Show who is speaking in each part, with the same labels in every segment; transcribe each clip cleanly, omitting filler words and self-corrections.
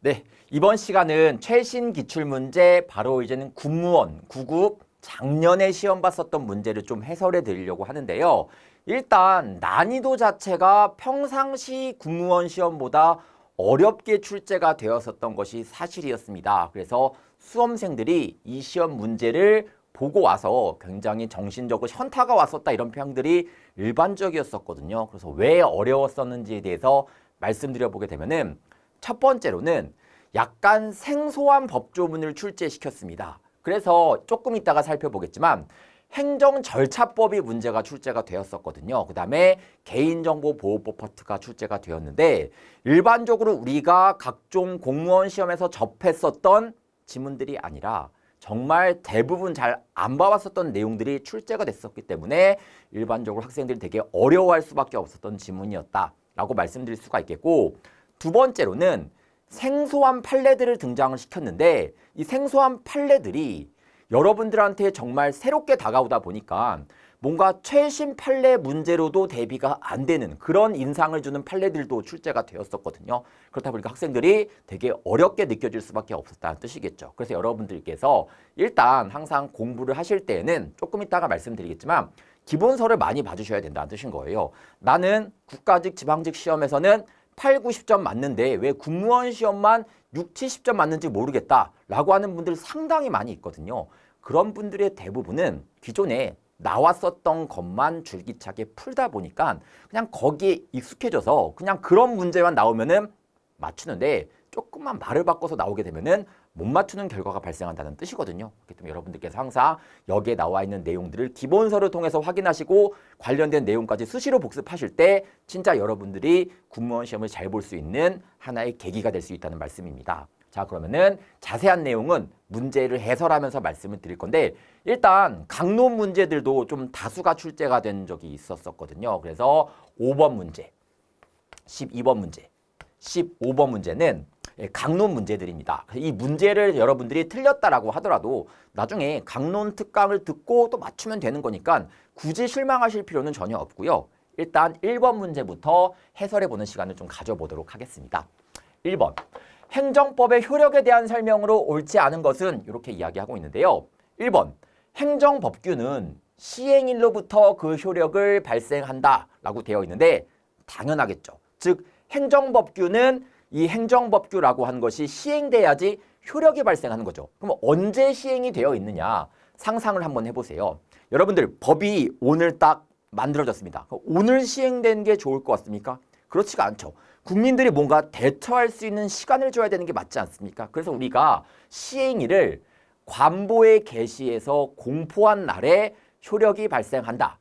Speaker 1: 네, 이번 시간은 최신 기출문제 바로 이제는 국무원 9급 작년에 시험 봤었던 문제를 좀 해설해 드리려고 하는데요. 일단 난이도 자체가 평상시 국무원 시험보다 어렵게 출제가 되었었던 것이 사실이었습니다. 그래서 수험생들이 이 시험 문제를 보고 와서 굉장히 정신적으로 현타가 왔었다 이런 평들이 일반적이었었거든요. 그래서 왜 어려웠었는지에 대해서 말씀드려보게 되면은 첫 번째로는 약간 생소한 법조문을 출제시켰습니다. 그래서 조금 이따가 살펴보겠지만 행정절차법이 문제가 출제가 되었었거든요. 그 다음에 개인정보보호법 파트가 출제가 되었는데 일반적으로 우리가 각종 공무원 시험에서 접했었던 지문들이 아니라 정말 대부분 잘 안 봐왔었던 내용들이 출제가 됐었기 때문에 일반적으로 학생들이 되게 어려워할 수밖에 없었던 지문이었다라고 말씀드릴 수가 있겠고, 두 번째로는 생소한 판례들을 등장을 시켰는데 이 생소한 판례들이 여러분들한테 정말 새롭게 다가오다 보니까 뭔가 최신 판례 문제로도 대비가 안 되는 그런 인상을 주는 판례들도 출제가 되었었거든요. 그렇다 보니까 학생들이 되게 어렵게 느껴질 수밖에 없었다는 뜻이겠죠. 그래서 여러분들께서 일단 항상 공부를 하실 때에는 조금 이따가 말씀드리겠지만 기본서를 많이 봐주셔야 된다는 뜻인 거예요. 나는 국가직, 지방직 시험에서는 8, 90점 맞는데 왜 국무원 시험만 6, 70점 맞는지 모르겠다라고 하는 분들 상당히 많이 있거든요. 그런 분들의 대부분은 기존에 나왔었던 것만 줄기차게 풀다 보니까 그냥 거기에 익숙해져서 그냥 그런 문제만 나오면은 맞추는데 조금만 말을 바꿔서 나오게 되면은 못 맞추는 결과가 발생한다는 뜻이거든요. 그렇기 때문에 여러분들께서 항상 여기에 나와 있는 내용들을 기본서를 통해서 확인하시고 관련된 내용까지 수시로 복습하실 때 진짜 여러분들이 국무원 시험을 잘 볼 수 있는 하나의 계기가 될 수 있다는 말씀입니다. 자, 그러면은 자세한 내용은 문제를 해설하면서 말씀을 드릴 건데 일단 강론 문제들도 좀 다수가 출제가 된 적이 있었거든요. 그래서 5번 문제, 12번 문제, 15번 문제는 강론 문제들입니다. 이 문제를 여러분들이 틀렸다라고 하더라도 나중에 강론 특강을 듣고 또 맞추면 되는 거니까 굳이 실망하실 필요는 전혀 없고요. 일단 1번 문제부터 해설해보는 시간을 좀 가져보도록 하겠습니다. 1번. 행정법의 효력에 대한 설명으로 옳지 않은 것은 이렇게 이야기하고 있는데요. 1번. 행정법규는 시행일로부터 그 효력을 발생한다라고 되어 있는데 당연하겠죠. 즉 행정법규는 이 행정법규라고 한 것이 시행돼야지 효력이 발생하는 거죠. 그럼 언제 시행이 되어 있느냐 상상을 한번 해보세요. 여러분들 법이 오늘 딱 만들어졌습니다. 오늘 시행된 게 좋을 것 같습니까? 그렇지가 않죠. 국민들이 뭔가 대처할 수 있는 시간을 줘야 되는 게 맞지 않습니까? 그래서 우리가 시행일을 관보에 게시해서 공포한 날에 효력이 발생한다.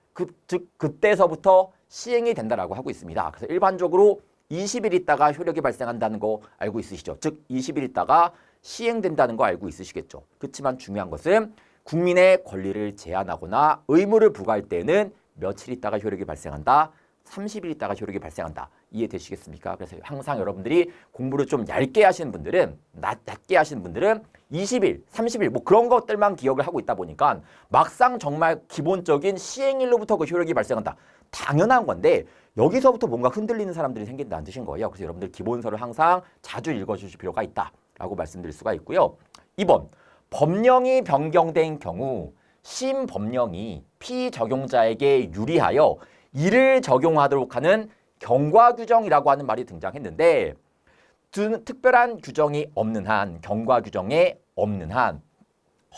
Speaker 1: 즉 그때서부터 시행이 된다라고 하고 있습니다. 그래서 일반적으로 20일 있다가 효력이 발생한다는 거 알고 있으시죠? 즉 20일 있다가 시행된다는 거 알고 있으시겠죠? 그렇지만 중요한 것은 국민의 권리를 제한하거나 의무를 부과할 때는 며칠 있다가 효력이 발생한다. 30일 있다가 효력이 발생한다. 이해되시겠습니까? 그래서 항상 여러분들이 공부를 좀 얇게 하시는 분들은 낮게 하시는 분들은 20일, 30일 뭐 그런 것들만 기억을 하고 있다 보니까 막상 정말 기본적인 시행일로부터 그 효력이 발생한다. 당연한 건데 여기서부터 뭔가 흔들리는 사람들이 생긴다는 뜻인 거예요. 그래서 여러분들 기본서를 항상 자주 읽어주실 필요가 있다라고 말씀드릴 수가 있고요. 2번, 법령이 변경된 경우 신법령이 피적용자에게 유리하여 이를 적용하도록 하는 경과규정이라고 하는 말이 등장했는데 특별한 규정이 없는 한, 경과 규정에 없는 한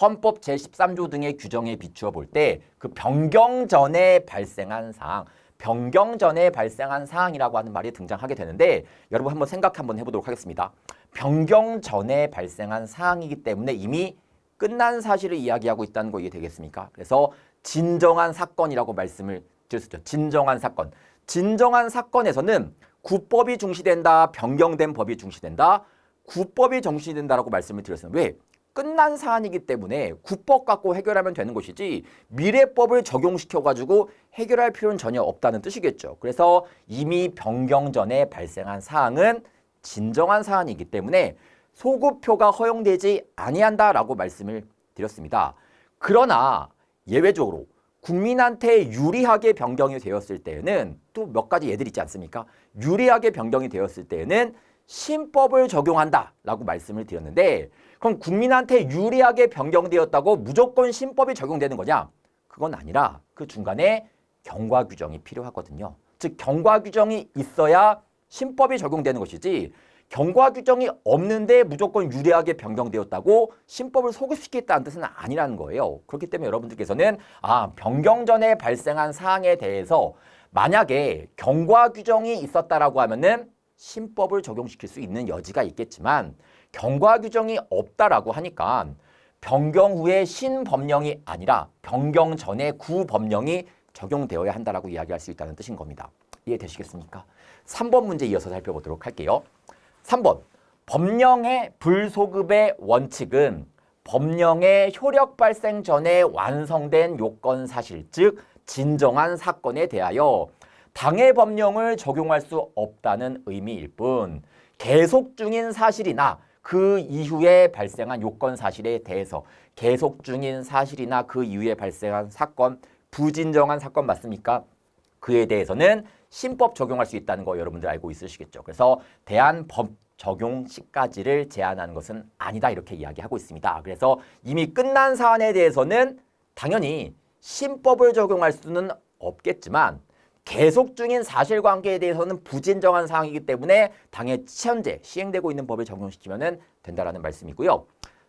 Speaker 1: 헌법 제13조 등의 규정에 비추어 볼 때 그 변경 전에 발생한 사항, 변경 전에 발생한 사항이라고 하는 말이 등장하게 되는데 여러분 한번 생각 한번 해보도록 하겠습니다. 변경 전에 발생한 사항이기 때문에 이미 끝난 사실을 이야기하고 있다는 거 이해되겠습니까? 그래서 진정한 사건이라고 말씀을 드렸었죠. 진정한 사건. 진정한 사건에서는 구법이 중시된다, 변경된 법이 중시된다, 구법이 중시된다라고 말씀을 드렸습니다. 왜? 끝난 사안이기 때문에 구법 갖고 해결하면 되는 것이지 미래법을 적용시켜가지고 해결할 필요는 전혀 없다는 뜻이겠죠. 그래서 이미 변경 전에 발생한 사항은 진정한 사안이기 때문에 소급표가 허용되지 아니한다라고 말씀을 드렸습니다. 그러나 예외적으로 국민한테 유리하게 변경이 되었을 때에는 또 몇 가지 예들 있지 않습니까? 유리하게 변경이 되었을 때에는 신법을 적용한다라고 말씀을 드렸는데 그럼 국민한테 유리하게 변경되었다고 무조건 신법이 적용되는 거냐? 그건 아니라 그 중간에 경과 규정이 필요하거든요. 즉 경과 규정이 있어야 신법이 적용되는 것이지 경과 규정이 없는데 무조건 유리하게 변경되었다고 신법을 소급시키겠다는 뜻은 아니라는 거예요. 그렇기 때문에 여러분들께서는 변경 전에 발생한 사항에 대해서 만약에 경과 규정이 있었다라고 하면은 신법을 적용시킬 수 있는 여지가 있겠지만 경과 규정이 없다라고 하니까 변경 후에 신법령이 아니라 변경 전에 구법령이 적용되어야 한다라고 이야기할 수 있다는 뜻인 겁니다. 이해되시겠습니까? 3번 문제 이어서 살펴보도록 할게요. 3번 법령의 불소급의 원칙은 법령의 효력 발생 전에 완성된 요건 사실 즉 진정한 사건에 대하여 당해 법령을 적용할 수 없다는 의미일 뿐 계속 중인 사실이나 그 이후에 발생한 요건 사실에 대해서 계속 중인 사실이나 그 이후에 발생한 사건 부진정한 사건 맞습니까? 그에 대해서는 신법 적용할 수 있다는 거 여러분들 알고 있으시겠죠. 그래서 대한법 적용 시까지를 제한하는 것은 아니다 이렇게 이야기하고 있습니다. 그래서 이미 끝난 사안에 대해서는 당연히 신법을 적용할 수는 없겠지만 계속 중인 사실관계에 대해서는 부진정한 사항이기 때문에 당해 현재 시행되고 있는 법을 적용시키면 된다라는 말씀이고요.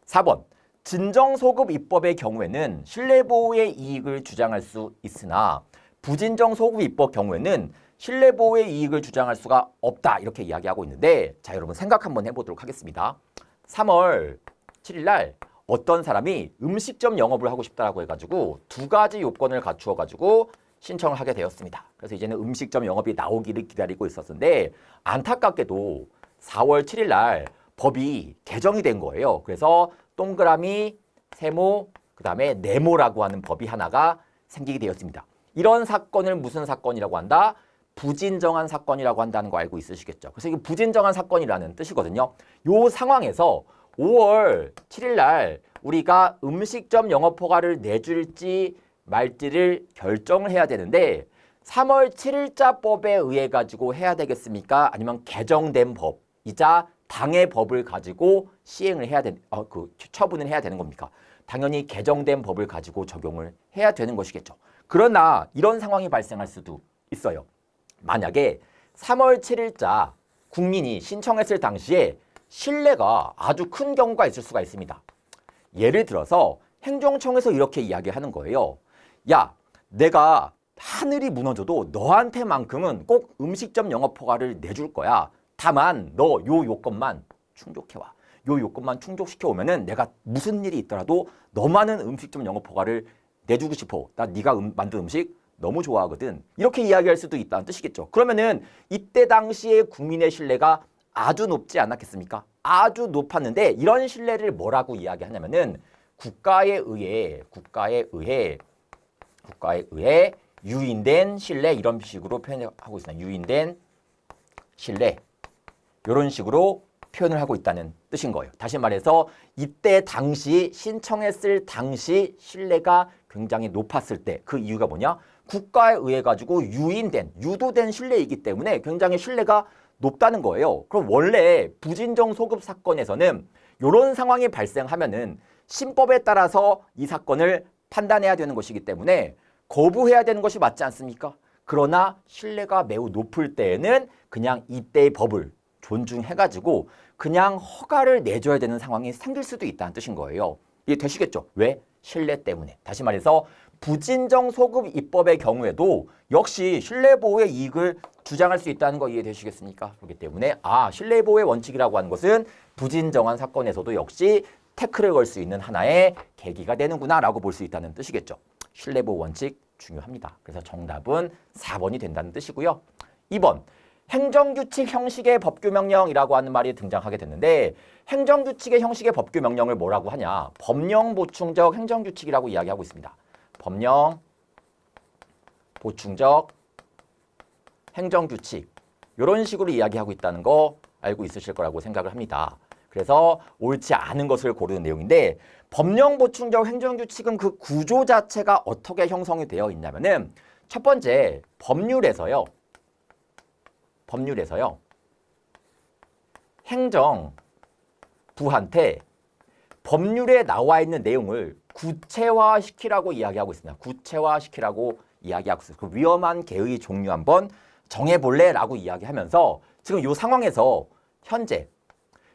Speaker 1: 4번 진정소급 입법의 경우에는 신뢰보호의 이익을 주장할 수 있으나 부진정소급 입법 경우에는 신뢰보호의 이익을 주장할 수가 없다 이렇게 이야기하고 있는데 자 여러분 생각 한번 해보도록 하겠습니다. 3월 7일 날 어떤 사람이 음식점 영업을 하고 싶다라고 해가지고 2가지 요건을 갖추어 가지고 신청을 하게 되었습니다. 그래서 이제는 음식점 영업이 나오기를 기다리고 있었는데 안타깝게도 4월 7일 날 법이 개정이 된 거예요. 그래서 동그라미, 세모, 그 다음에 네모라고 하는 법이 하나가 생기게 되었습니다. 이런 사건을 무슨 사건이라고 한다? 부진정한 사건이라고 한다는 거 알고 있으시겠죠? 그래서 이게 부진정한 사건이라는 뜻이거든요. 요 상황에서 5월 7일 날 우리가 음식점 영업 허가를 내줄지 말지를 결정을 해야 되는데 3월 7일자법에 의해 가지고 해야 되겠습니까? 아니면 개정된 법이자 당의 법을 가지고 시행을 해야 처분을 해야 되는 겁니까? 당연히 개정된 법을 가지고 적용을 해야 되는 것이겠죠. 그러나 이런 상황이 발생할 수도 있어요. 만약에 3월 7일자 국민이 신청했을 당시에 신뢰가 아주 큰 경우가 있을 수가 있습니다. 예를 들어서 행정청에서 이렇게 이야기하는 거예요. 야, 내가 하늘이 무너져도 너한테만큼은 꼭 음식점 영업 허가를 내줄 거야. 다만 너 요 요건만 충족해와. 요 요건만 충족시켜 오면은 내가 무슨 일이 있더라도 너만은 음식점 영업 허가를 내주고 싶어. 나 네가 만든 음식 너무 좋아하거든. 이렇게 이야기할 수도 있다는 뜻이겠죠. 그러면은 이때 당시에 국민의 신뢰가 아주 높지 않았겠습니까? 아주 높았는데 이런 신뢰를 뭐라고 이야기하냐면은 국가에 의해 유인된 신뢰 이런 식으로 표현하고 있습니다. 유인된 신뢰 이런 식으로 표현을 하고 있다는 뜻인 거예요. 다시 말해서 이때 당시 신청했을 당시 신뢰가 굉장히 높았을 때 그 이유가 뭐냐? 국가에 의해 가지고 유도된 신뢰이기 때문에 굉장히 신뢰가 높다는 거예요. 그럼 원래 부진정 소급 사건에서는 이런 상황이 발생하면은 신법에 따라서 이 사건을 판단해야 되는 것이기 때문에 거부해야 되는 것이 맞지 않습니까? 그러나 신뢰가 매우 높을 때에는 그냥 이때의 법을 존중해가지고 그냥 허가를 내줘야 되는 상황이 생길 수도 있다는 뜻인 거예요. 이해 되시겠죠? 왜? 신뢰 때문에. 다시 말해서 부진정 소급 입법의 경우에도 역시 신뢰보호의 이익을 주장할 수 있다는 거 이해되시겠습니까? 그렇기 때문에 신뢰보호의 원칙이라고 하는 것은 부진정한 사건에서도 역시 태클을 걸 수 있는 하나의 계기가 되는구나 라고 볼 수 있다는 뜻이겠죠. 신뢰보호 원칙 중요합니다. 그래서 정답은 4번이 된다는 뜻이고요. 2번 행정규칙 형식의 법규명령이라고 하는 말이 등장하게 됐는데 행정규칙의 형식의 법규명령을 뭐라고 하냐? 법령 보충적 행정규칙이라고 이야기하고 있습니다. 법령 보충적 행정규칙 이런 식으로 이야기하고 있다는 거 알고 있으실 거라고 생각을 합니다. 그래서 옳지 않은 것을 고르는 내용인데 법령 보충적 행정규칙은 그 구조 자체가 어떻게 형성이 되어 있냐면은 첫 번째 법률에서요. 행정부한테 법률에 나와 있는 내용을 구체화시키라고 이야기하고 있습니다. 구체화시키라고 이야기하고 있어요. 그 위험한 개의 종류 한번 정해볼래? 라고 이야기하면서 지금 이 상황에서 현재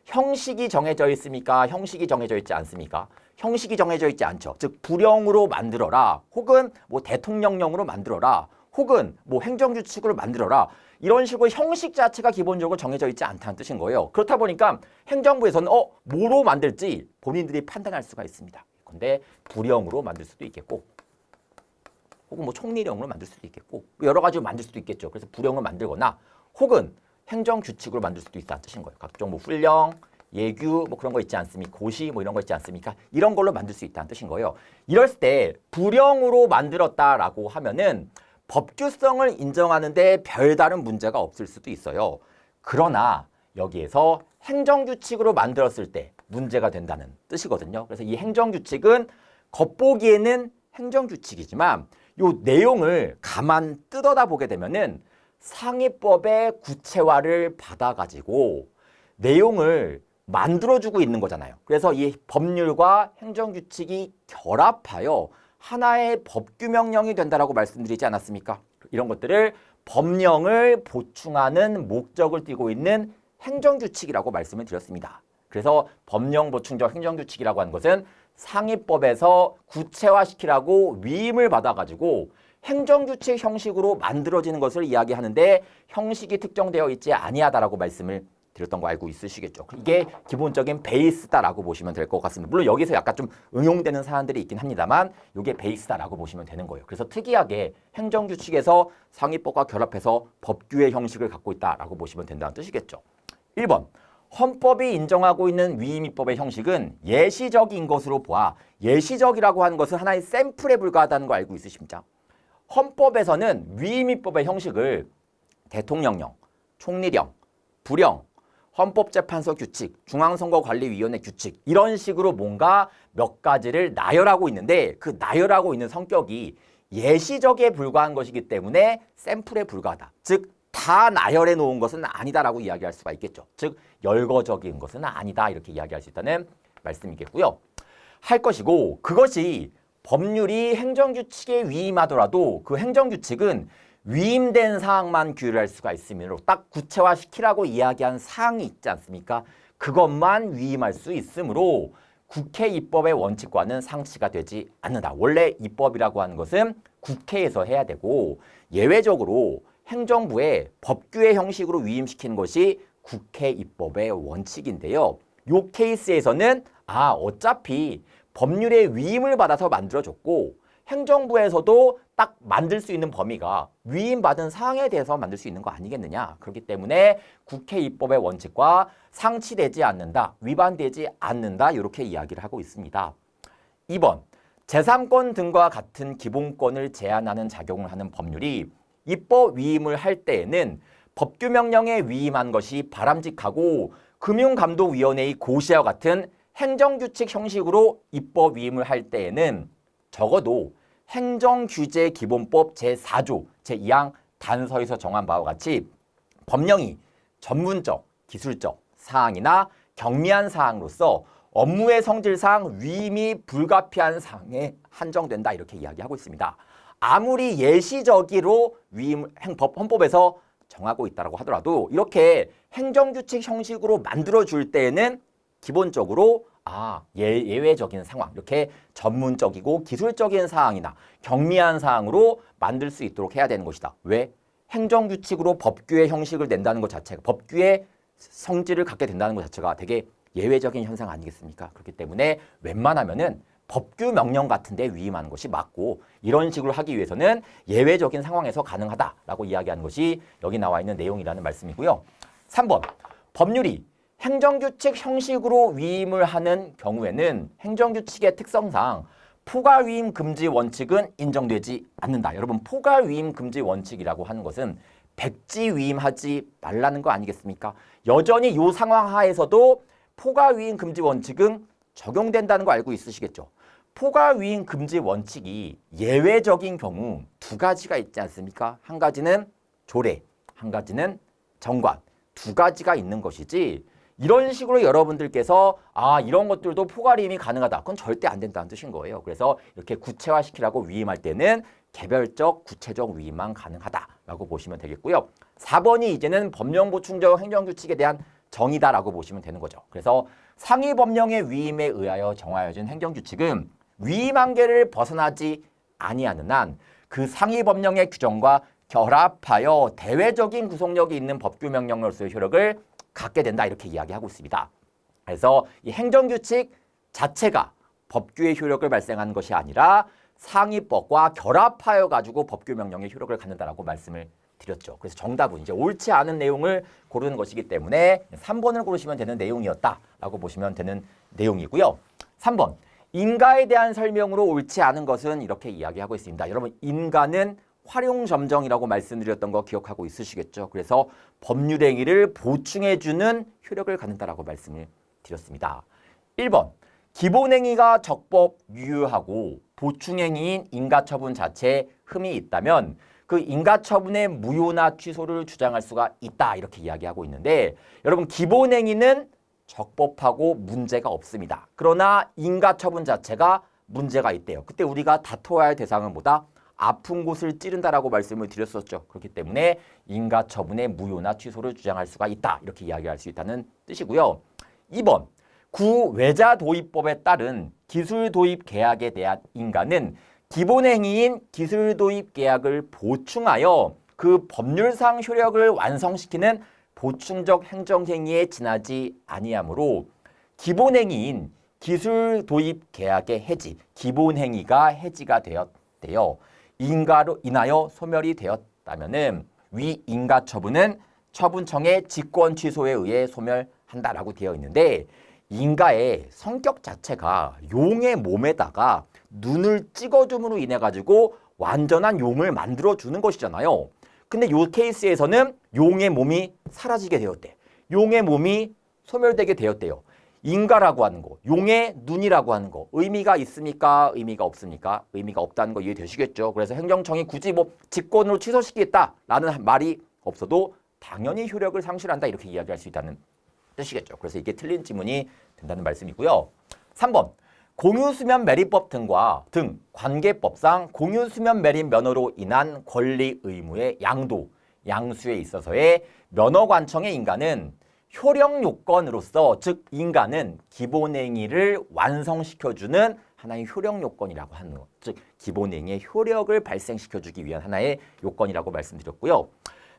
Speaker 1: 형식이 정해져 있습니까? 형식이 정해져 있지 않습니까? 형식이 정해져 있지 않죠. 즉 불형으로 만들어라. 혹은 뭐 대통령령으로 만들어라. 혹은 뭐 행정규칙으로 만들어라. 이런 식으로 형식 자체가 기본적으로 정해져 있지 않다는 뜻인 거예요. 그렇다 보니까 행정부에서는 뭐로 만들지 본인들이 판단할 수가 있습니다. 근데 불형으로 만들 수도 있겠고 혹은 뭐 총리령으로 만들 수도 있겠고 여러 가지로 만들 수도 있겠죠. 그래서 불형을 만들거나 혹은 행정규칙으로 만들 수도 있다는 뜻인 거예요. 각종 뭐 훈령, 예규 뭐 그런 거 있지 않습니까? 고시 뭐 이런 거 있지 않습니까? 이런 걸로 만들 수 있다는 뜻인 거예요. 이럴 때 불형으로 만들었다라고 하면은 법규성을 인정하는데 별다른 문제가 없을 수도 있어요. 그러나 여기에서 행정규칙으로 만들었을 때 문제가 된다는 뜻이거든요. 그래서 이 행정규칙은 겉보기에는 행정규칙이지만 이 내용을 가만 뜯어다 보게 되면은 상위법의 구체화를 받아가지고 내용을 만들어주고 있는 거잖아요. 그래서 이 법률과 행정규칙이 결합하여 하나의 법규명령이 된다라고 말씀드리지 않았습니까? 이런 것들을 법령을 보충하는 목적을 띠고 있는 행정규칙이라고 말씀을 드렸습니다. 그래서 법령 보충적 행정규칙이라고 하는 것은 상위법에서 구체화시키라고 위임을 받아가지고 행정규칙 형식으로 만들어지는 것을 이야기하는데 형식이 특정되어 있지 아니하다라고 말씀을 드렸던 거 알고 있으시겠죠. 이게 기본적인 베이스다라고 보시면 될 것 같습니다. 물론 여기서 약간 좀 응용되는 사안들이 있긴 합니다만 이게 베이스다라고 보시면 되는 거예요. 그래서 특이하게 행정규칙에서 상위법과 결합해서 법규의 형식을 갖고 있다라고 보시면 된다는 뜻이겠죠. 1번. 헌법이 인정하고 있는 위임입법의 형식은 예시적인 것으로 보아 예시적이라고 하는 것은 하나의 샘플에 불과하다는 거 알고 있으십니까? 헌법에서는 위임입법의 형식을 대통령령, 총리령, 부령, 헌법재판소 규칙, 중앙선거관리위원회 규칙 이런 식으로 뭔가 몇 가지를 나열하고 있는데 그 나열하고 있는 성격이 예시적에 불과한 것이기 때문에 샘플에 불과하다. 즉 다 나열해 놓은 것은 아니다라고 이야기할 수가 있겠죠. 즉 열거적인 것은 아니다 이렇게 이야기할 수 있다는 말씀이겠고요. 할 것이고 그것이 법률이 행정규칙에 위임하더라도 그 행정규칙은 위임된 사항만 규율할 수가 있으므로 딱 구체화시키라고 이야기한 사항이 있지 않습니까? 그것만 위임할 수 있으므로 국회 입법의 원칙과는 상치가 되지 않는다. 원래 입법이라고 하는 것은 국회에서 해야 되고 예외적으로 행정부의 법규의 형식으로 위임시키는 것이 국회 입법의 원칙인데요. 이 케이스에서는 어차피 법률의 위임을 받아서 만들어졌고 행정부에서도 딱 만들 수 있는 범위가 위임받은 사항에 대해서 만들 수 있는 거 아니겠느냐. 그렇기 때문에 국회 입법의 원칙과 상치되지 않는다, 위반되지 않는다 이렇게 이야기를 하고 있습니다. 2번, 제3권 등과 같은 기본권을 제한하는 작용을 하는 법률이 입법 위임을 할 때에는 법규명령에 위임한 것이 바람직하고 금융감독위원회의 고시와 같은 행정규칙 형식으로 입법 위임을 할 때에는 적어도 행정규제기본법 제4조 제2항 단서에서 정한 바와 같이 법령이 전문적, 기술적 사항이나 경미한 사항으로서 업무의 성질상 위임이 불가피한 사항에 한정된다 이렇게 이야기하고 있습니다. 아무리 예시적으로 헌법에서 정하고 있다고 하더라도 이렇게 행정규칙 형식으로 만들어줄 때에는 기본적으로 예외적인 상황, 이렇게 전문적이고 기술적인 사항이나 경미한 사항으로 만들 수 있도록 해야 되는 것이다. 왜? 행정규칙으로 법규의 형식을 낸다는 것 자체가, 법규의 성질을 갖게 된다는 것 자체가 되게 예외적인 현상 아니겠습니까? 그렇기 때문에 웬만하면은 법규 명령 같은 데 위임하는 것이 맞고 이런 식으로 하기 위해서는 예외적인 상황에서 가능하다라고 이야기하는 것이 여기 나와 있는 내용이라는 말씀이고요. 3번, 법률이 행정규칙 형식으로 위임을 하는 경우에는 행정규칙의 특성상 포괄위임 금지 원칙은 인정되지 않는다. 여러분, 포괄위임 금지 원칙이라고 하는 것은 백지위임하지 말라는 거 아니겠습니까? 여전히 이 상황 하에서도 포괄위임 금지 원칙은 적용된다는 거 알고 있으시겠죠? 포괄위임 금지 원칙이 예외적인 경우 두 가지가 있지 않습니까? 한 가지는 조례, 한 가지는 정관, 두 가지가 있는 것이지 이런 식으로 여러분들께서 이런 것들도 포괄임이 가능하다. 그건 절대 안 된다는 뜻인 거예요. 그래서 이렇게 구체화시키라고 위임할 때는 개별적, 구체적 위임만 가능하다라고 보시면 되겠고요. 4번이 이제는 법령 보충적 행정규칙에 대한 정의다라고 보시면 되는 거죠. 그래서 상위 법령의 위임에 의하여 정하여진 행정규칙은 위임 한계를 벗어나지 아니하는 한 그 상위 법령의 규정과 결합하여 대외적인 구속력이 있는 법규 명령으로서의 효력을 갖게 된다 이렇게 이야기하고 있습니다. 그래서 이 행정규칙 자체가 법규의 효력을 발생하는 것이 아니라 상위법과 결합하여 가지고 법규 명령의 효력을 갖는다라고 말씀을 드렸죠. 그래서 정답은 이제 옳지 않은 내용을 고르는 것이기 때문에 3번을 고르시면 되는 내용이었다라고 보시면 되는 내용이고요. 3번. 인가에 대한 설명으로 옳지 않은 것은 이렇게 이야기하고 있습니다. 여러분 인가는 활용점정이라고 말씀드렸던 거 기억하고 있으시겠죠? 그래서 법률행위를 보충해주는 효력을 갖는다라고 말씀을 드렸습니다. 1번. 기본행위가 적법 유효하고 보충행위인 인가처분 자체에 흠이 있다면 그 인가처분의 무효나 취소를 주장할 수가 있다 이렇게 이야기하고 있는데 여러분 기본행위는 적법하고 문제가 없습니다. 그러나 인가처분 자체가 문제가 있대요. 그때 우리가 다퉈야 할 대상은 뭐다? 아픈 곳을 찌른다라고 말씀을 드렸었죠. 그렇기 때문에 인가처분의 무효나 취소를 주장할 수가 있다. 이렇게 이야기할 수 있다는 뜻이고요. 2번. 구외자도입법에 따른 기술도입 계약에 대한 인가는 기본행위인 기술도입 계약을 보충하여 그 법률상 효력을 완성시키는 보충적 행정행위에 지나지 아니하므로 기본행위인 기술도입 계약의 해지, 기본행위가 해지가 되었대요. 인가로 인하여 소멸이 되었다면은 위 인가 처분은 처분청의 직권 취소에 의해 소멸한다라고 되어 있는데 인가의 성격 자체가 용의 몸에다가 눈을 찍어줌으로 인해 가지고 완전한 용을 만들어 주는 것이잖아요. 근데 이 케이스에서는 용의 몸이 사라지게 되었대. 용의 몸이 소멸되게 되었대요. 인가라고 하는 거, 용의 눈이라고 하는 거 의미가 있습니까? 의미가 없습니까? 의미가 없다는 거 이해되시겠죠? 그래서 행정청이 굳이 뭐 직권으로 취소시키겠다라는 말이 없어도 당연히 효력을 상실한다 이렇게 이야기할 수 있다는 뜻이겠죠. 그래서 이게 틀린 지문이 된다는 말씀이고요. 3번. 공유수면 매립법 등 관계법상 공유수면 매립 면허로 인한 권리 의무의 양수에 있어서의 면허관청의 인가는 효력 요건으로서 즉 인가는 기본행위를 완성시켜주는 하나의 효력 요건이라고 하는 것. 즉 기본행위의 효력을 발생시켜주기 위한 하나의 요건이라고 말씀드렸고요.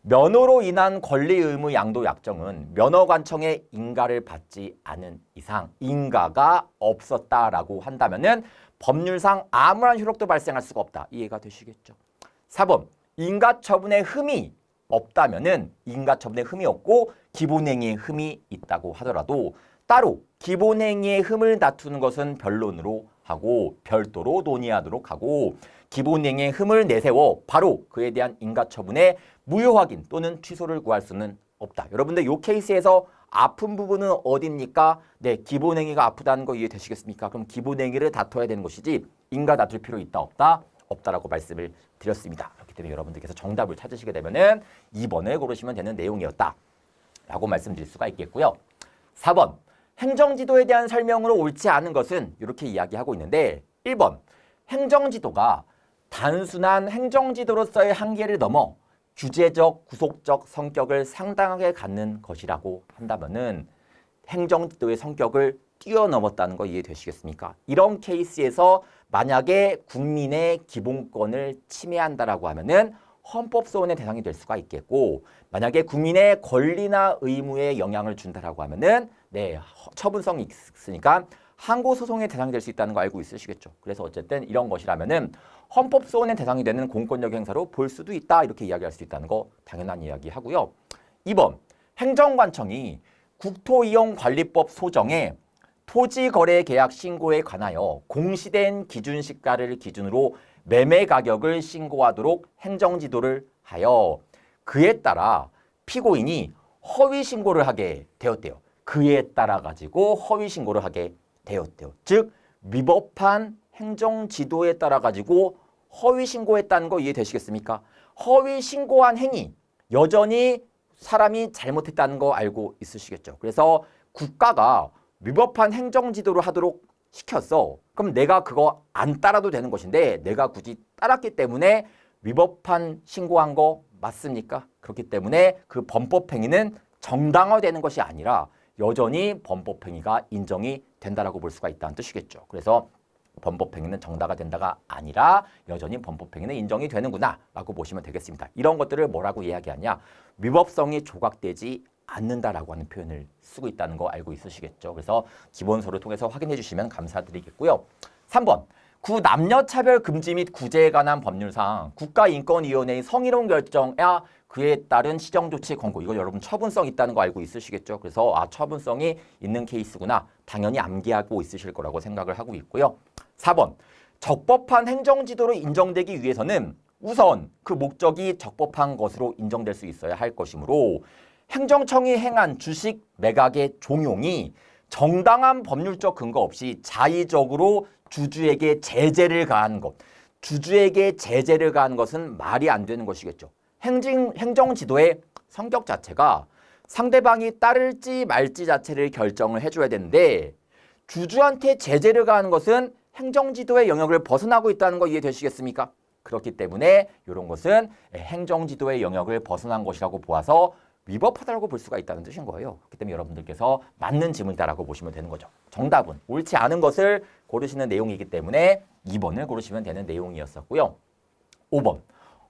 Speaker 1: 면허로 인한 권리 의무 양도 약정은 면허관청의 인가를 받지 않은 이상 인가가 없었다라고 한다면은 법률상 아무런 효력도 발생할 수가 없다. 이해가 되시겠죠? 4번. 인가처분에 흠이 없다면은 인가처분에 흠이 없고 기본행위에 흠이 있다고 하더라도 따로 기본행위의 흠을 다투는 것은 변론으로 하고 별도로 논의하도록 하고 기본행위의 흠을 내세워 바로 그에 대한 인가처분의 무효 확인 또는 취소를 구할 수는 없다. 여러분들 이 케이스에서 아픈 부분은 어디입니까? 네, 기본행위가 아프다는 거 이해되시겠습니까? 그럼 기본행위를 다퉈야 되는 것이지 인가 다툴 필요 있다 없다? 없다라고 말씀을 드렸습니다. 그렇기 때문에 여러분들께서 정답을 찾으시게 되면은 2번을 고르시면 되는 내용이었다 라고 말씀드릴 수가 있겠고요. 4번. 행정지도에 대한 설명으로 옳지 않은 것은 이렇게 이야기하고 있는데 1번. 행정지도가 단순한 행정지도로서의 한계를 넘어 규제적, 구속적 성격을 상당하게 갖는 것이라고 한다면은 행정지도의 성격을 뛰어넘었다는 거 이해되시겠습니까? 이런 케이스에서 만약에 국민의 기본권을 침해한다라고 하면은 헌법소원의 대상이 될 수가 있겠고 만약에 국민의 권리나 의무에 영향을 준다라고 하면은 네, 처분성이 있으니까 항고소송의 대상이 될 수 있다는 거 알고 있으시겠죠? 그래서 어쨌든 이런 것이라면은 헌법소원의 대상이 되는 공권력 행사로 볼 수도 있다 이렇게 이야기할 수 있다는 거 당연한 이야기 하고요. 2번. 행정관청이 국토이용관리법 소정에 토지거래계약 신고에 관하여 공시된 기준시가를 기준으로 매매 가격을 신고하도록 행정지도를 하여 그에 따라 피고인이 허위 신고를 하게 되었대요. 그에 따라 가지고 허위 신고를 하게 되었대요. 즉 위법한 행정지도에 따라 가지고 허위 신고했다는 거 이해되시겠습니까? 허위 신고한 행위 여전히 사람이 잘못했다는 거 알고 있으시겠죠. 그래서 국가가 위법한 행정지도를 하도록 시켰어. 그럼 내가 그거 안 따라도 되는 것인데 내가 굳이 따랐기 때문에 위법한 신고한 거 맞습니까? 그렇기 때문에 그 범법행위는 정당화되는 것이 아니라 여전히 범법행위가 인정이 된다라고 볼 수가 있다는 뜻이겠죠. 그래서 범법행위는 정당화 된다가 아니라 여전히 범법행위는 인정이 되는구나 라고 보시면 되겠습니다. 이런 것들을 뭐라고 이야기하냐? 위법성이 조각되지 않는다라고 하는 표현을 쓰고 있다는 거 알고 있으시겠죠. 그래서 기본서를 통해서 확인해 주시면 감사드리겠고요. 3번. 구 남녀차별 금지 및 구제에 관한 법률상 국가인권위원회의 성희롱 결정야 그에 따른 시정조치 권고. 이거 여러분 처분성 있다는 거 알고 있으시겠죠. 그래서 처분성이 있는 케이스구나. 당연히 암기하고 있으실 거라고 생각을 하고 있고요. 4번. 적법한 행정지도로 인정되기 위해서는 우선 그 목적이 적법한 것으로 인정될 수 있어야 할 것이므로 행정청이 행한 주식 매각의 종용이 정당한 법률적 근거 없이 자의적으로 주주에게 제재를 가한 것. 주주에게 제재를 가한 것은 말이 안 되는 것이겠죠. 행정지도의 성격 자체가 상대방이 따를지 말지 자체를 결정을 해줘야 되는데 주주한테 제재를 가하는 것은 행정지도의 영역을 벗어나고 있다는 거 이해되시겠습니까? 그렇기 때문에 이런 것은 행정지도의 영역을 벗어난 것이라고 보아서 위법하다고 볼 수가 있다는 뜻인 거예요. 그렇기 때문에 여러분들께서 맞는 지문이다라고 보시면 되는 거죠. 정답은 옳지 않은 것을 고르시는 내용이기 때문에 2번을 고르시면 되는 내용이었었고요. 5번.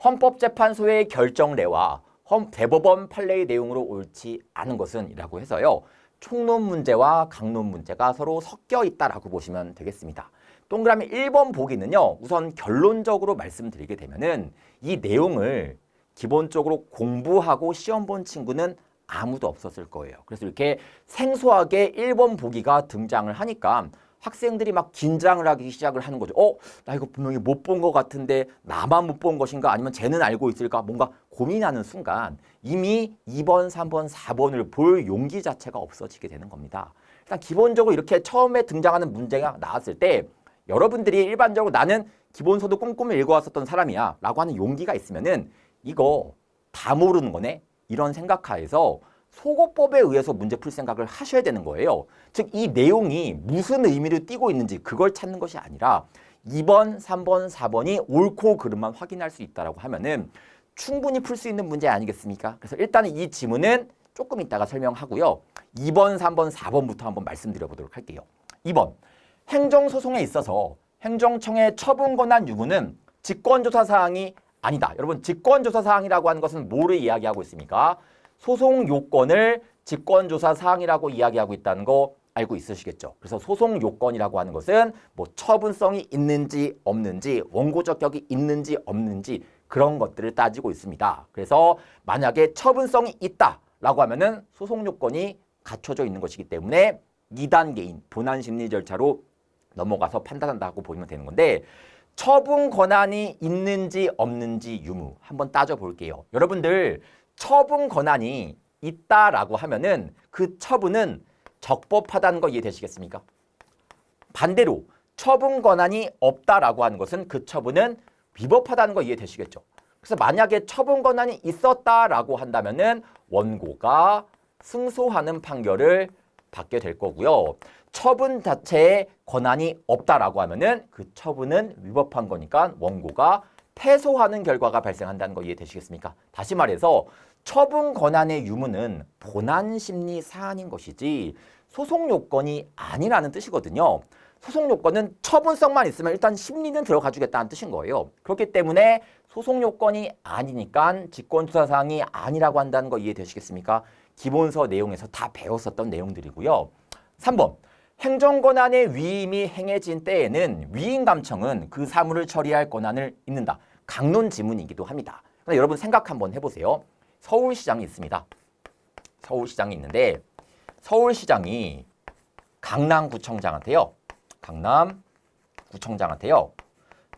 Speaker 1: 헌법재판소의 결정례와 대법원 판례의 내용으로 옳지 않은 것은 이라고 해서요. 총론 문제와 강론 문제가 서로 섞여 있다라고 보시면 되겠습니다. 동그라미 1번 보기는요. 우선 결론적으로 말씀드리게 되면은 이 내용을 기본적으로 공부하고 시험 본 친구는 아무도 없었을 거예요. 그래서 이렇게 생소하게 1번 보기가 등장을 하니까 학생들이 막 긴장을 하기 시작을 하는 거죠. 나 이거 분명히 못 본 것 같은데 나만 못 본 것인가 아니면 쟤는 알고 있을까 뭔가 고민하는 순간 이미 2번, 3번, 4번을 볼 용기 자체가 없어지게 되는 겁니다. 일단 기본적으로 이렇게 처음에 등장하는 문제가 나왔을 때 여러분들이 일반적으로 나는 기본서도 꼼꼼히 읽어왔었던 사람이야 라고 하는 용기가 있으면은 이거 다 모르는 거네? 이런 생각하에서 소거법에 의해서 문제 풀 생각을 하셔야 되는 거예요. 즉 이 내용이 무슨 의미를 띠고 있는지 그걸 찾는 것이 아니라 2번, 3번, 4번이 옳고 그름만 확인할 수 있다고 하면은 충분히 풀 수 있는 문제 아니겠습니까? 그래서 일단은 이 지문은 조금 이따가 설명하고요. 2번, 3번, 4번부터 한번 말씀드려 보도록 할게요. 2번. 행정소송에 있어서 행정청의 처분 권한 유무는 직권조사 사항이 아니다. 여러분 직권조사 사항이라고 하는 것은 뭐를 이야기하고 있습니까? 소송 요건을 직권조사 사항이라고 이야기하고 있다는 거 알고 있으시겠죠? 그래서 소송 요건이라고 하는 것은 뭐 처분성이 있는지 없는지 원고적 격이 있는지 없는지 그런 것들을 따지고 있습니다. 그래서 만약에 처분성이 있다라고 하면은 소송 요건이 갖춰져 있는 것이기 때문에 2단계인 본안 심리 절차로 넘어가서 판단한다고 보면 되는 건데 처분 권한이 있는지 없는지 유무 한번 따져볼게요. 여러분들 처분 권한이 있다라고 하면은 그 처분은 적법하다는 거 이해되시겠습니까? 반대로 처분 권한이 없다라고 하는 것은 그 처분은 위법하다는 거 이해되시겠죠? 그래서 만약에 처분 권한이 있었다라고 한다면은 원고가 승소하는 판결을 받게 될 거고요. 처분 자체에 권한이 없다라고 하면은 그 처분은 위법한 거니까 원고가 패소하는 결과가 발생한다는 거 이해되시겠습니까? 다시 말해서 처분 권한의 유무는 본안 심리 사안인 것이지 소송 요건이 아니라는 뜻이거든요. 소송 요건은 처분성만 있으면 일단 심리는 들어가 주겠다는 뜻인 거예요. 그렇기 때문에 소송 요건이 아니니까 직권조사 사항이 아니라고 한다는 거 이해되시겠습니까? 기본서 내용에서 다 배웠었던 내용들이고요. 3번. 행정권한의 위임이 행해진 때에는 위임감청은 그 사무를 처리할 권한을 잇는다. 강론 지문이기도 합니다. 그러니까 여러분 생각 한번 해보세요. 서울시장이 있습니다. 서울시장이 있는데 서울시장이 강남구청장한테요.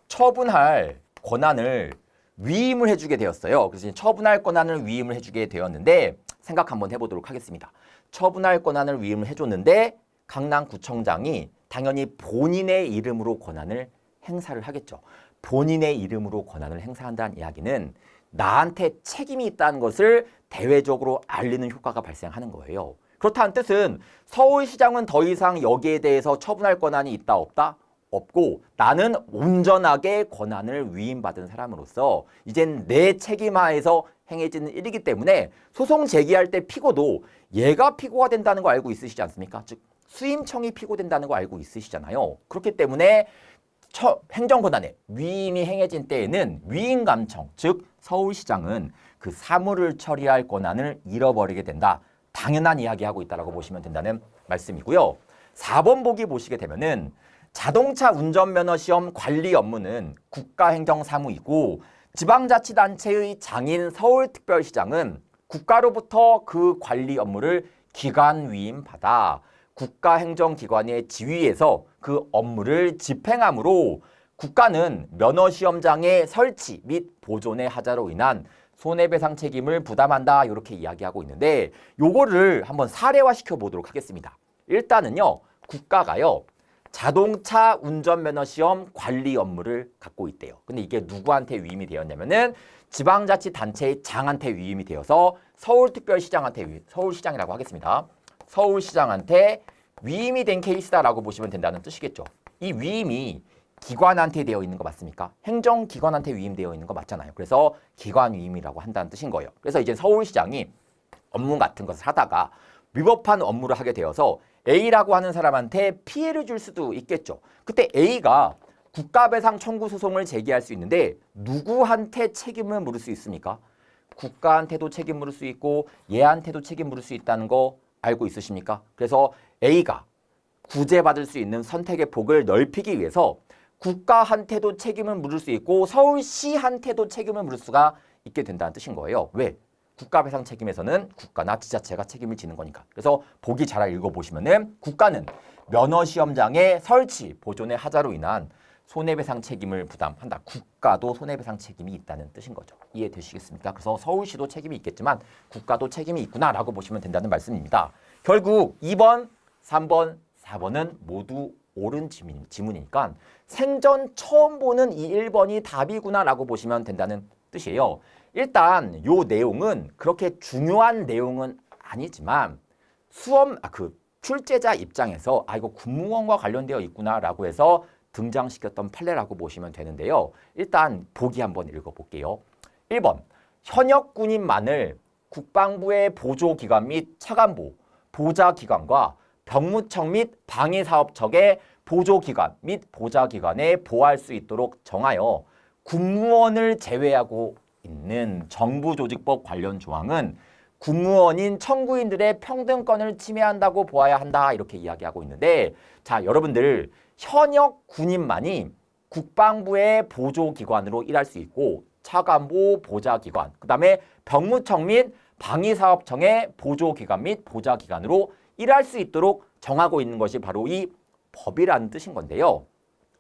Speaker 1: 처분할 권한을 위임을 해주게 되었어요. 그래서 처분할 권한을 위임을 해주게 되었는데 생각 한번 해보도록 하겠습니다. 처분할 권한을 위임을 해줬는데 강남구청장이 당연히 본인의 이름으로 권한을 행사를 하겠죠. 본인의 이름으로 권한을 행사한다는 이야기는 나한테 책임이 있다는 것을 대외적으로 알리는 효과가 발생하는 거예요. 그렇다는 뜻은 서울시장은 더 이상 여기에 대해서 처분할 권한이 있다 없다? 없고 나는 온전하게 권한을 위임받은 사람으로서 이젠 내 책임하에서 행해지는 일이기 때문에 소송 제기할 때 피고도 얘가 피고가 된다는 거 알고 있으시지 않습니까? 즉 수임청이 피고된다는 거 알고 있으시잖아요. 그렇기 때문에 행정권한의 위임이 행해진 때에는 위임감청, 즉 서울시장은 그 사무를 처리할 권한을 잃어버리게 된다. 당연한 이야기하고 있다고 보시면 된다는 말씀이고요. 4번 보기 보시게 되면은 자동차 운전면허 시험 관리 업무는 국가행정사무이고 지방자치단체의 장인 서울특별시장은 국가로부터 그 관리 업무를 기관 위임받아 국가행정기관의 지위에서 그 업무를 집행하므로 국가는 면허시험장의 설치 및 보존의 하자로 인한 손해배상 책임을 부담한다 이렇게 이야기하고 있는데 요거를 한번 사례화시켜 보도록 하겠습니다. 일단은요 국가가요 자동차 운전면허 시험 관리 업무를 갖고 있대요. 근데 이게 누구한테 위임이 되었냐면은 지방자치단체의 장한테 위임이 되어서 서울특별시장한테 서울시장이라고 하겠습니다. 서울시장한테 위임이 된 케이스다라고 보시면 된다는 뜻이겠죠. 이 위임이 기관한테 되어 있는 거 맞습니까? 행정기관한테 위임되어 있는 거 맞잖아요. 그래서 기관 위임이라고 한다는 뜻인 거예요. 그래서 이제 서울시장이 업무 같은 것을 하다가 위법한 업무를 하게 되어서 A라고 하는 사람한테 피해를 줄 수도 있겠죠. 그때 A가 국가배상 청구 소송을 제기할 수 있는데 누구한테 책임을 물을 수 있습니까? 국가한테도 책임 물을 수 있고 얘한테도 책임 물을 수 있다는 거 알고 있으십니까? 그래서 A가 구제받을 수 있는 선택의 폭을 넓히기 위해서 국가한테도 책임을 물을 수 있고 서울시한테도 책임을 물을 수가 있게 된다는 뜻인 거예요. 왜? 국가배상 책임에서는 국가나 지자체가 책임을 지는 거니까. 그래서 보기 잘 읽어보시면은 국가는 면허시험장의 설치, 보존의 하자로 인한 손해배상 책임을 부담한다. 국가도 손해배상 책임이 있다는 뜻인 거죠. 이해되시겠습니까? 그래서 서울시도 책임이 있겠지만 국가도 책임이 있구나라고 보시면 된다는 말씀입니다. 결국 2번, 3번, 4번은 모두 옳은 지문이니까 생전 처음 보는 이 1번이 답이구나라고 보시면 된다는 뜻이에요. 일단 요 내용은 그렇게 중요한 내용은 아니지만 출제자 입장에서 이거 군무원과 관련되어 있구나라고 해서 등장시켰던 판례라고 보시면 되는데요. 일단 보기 한번 읽어볼게요. 1번 현역 군인만을 국방부의 보조기관 및 차관보, 보좌기관과 병무청 및 방위사업청의 보조기관 및 보좌기관에 보호할 수 있도록 정하여 군무원을 제외하고 있는 정부조직법 관련 조항은 군무원인 청구인들의 평등권을 침해한다고 보아야 한다 이렇게 이야기하고 있는데 자 여러분들 현역 군인만이 국방부의 보조기관으로 일할 수 있고 차관보 보좌기관 그 다음에 병무청 및 방위사업청의 보조기관 및 보좌기관으로 일할 수 있도록 정하고 있는 것이 바로 이 법이라는 뜻인 건데요.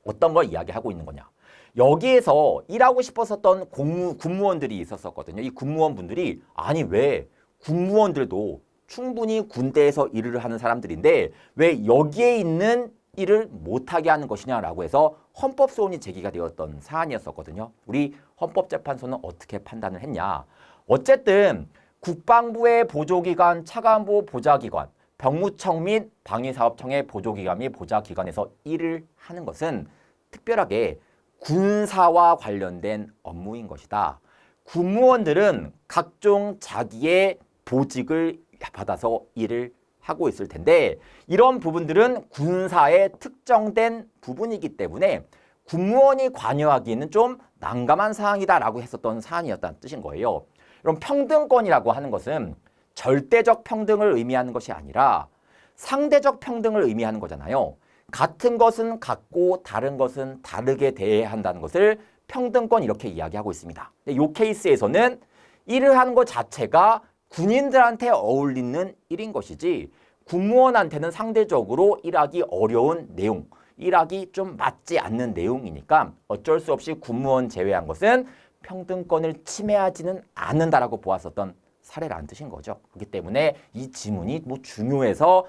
Speaker 1: 어떤 걸 이야기하고 있는 거냐. 여기에서 일하고 싶었었던 군무원들이 있었거든요. 이 군무원분들이 아니 왜 군무원들도 충분히 군대에서 일을 하는 사람들인데 왜 여기에 있는 일을 못하게 하는 것이냐라고 해서 헌법소원이 제기가 되었던 사안이었었거든요. 우리 헌법재판소는 어떻게 판단을 했냐. 어쨌든 국방부의 보조기관, 차관보 보좌기관, 병무청 및 방위사업청의 보조기관 및 보좌기관에서 일을 하는 것은 특별하게 군사와 관련된 업무인 것이다. 군무원들은 각종 자기의 보직을 받아서 일을 하고 있을 텐데 이런 부분들은 군사의 특정된 부분이기 때문에 군무원이 관여하기에는 좀 난감한 사항이다라고 했었던 사안이었다는 뜻인 거예요. 그럼 평등권이라고 하는 것은 절대적 평등을 의미하는 것이 아니라 상대적 평등을 의미하는 거잖아요. 같은 것은 같고 다른 것은 다르게 대해야 한다는 것을 평등권 이렇게 이야기하고 있습니다. 이 케이스에서는 일을 하는 것 자체가 군인들한테 어울리는 일인 것이지 군무원한테는 상대적으로 일하기 어려운 내용, 일하기 좀 맞지 않는 내용이니까 어쩔 수 없이 군무원 제외한 것은 평등권을 침해하지는 않는다라고 보았었던 사례라는 뜻인 거죠. 그렇기 때문에 이 지문이 뭐 중요해서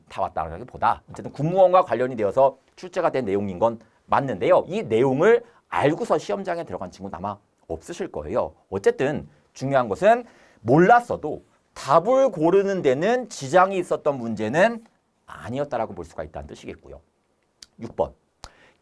Speaker 1: 타왔다기보다 어쨌든 군무원과 관련이 되어서 출제가 된 내용인 건 맞는데요. 이 내용을 알고서 시험장에 들어간 친구는 아마 없으실 거예요. 어쨌든 중요한 것은 몰랐어도 답을 고르는 데는 지장이 있었던 문제는 아니었다라고 볼 수가 있다는 뜻이겠고요. 6번.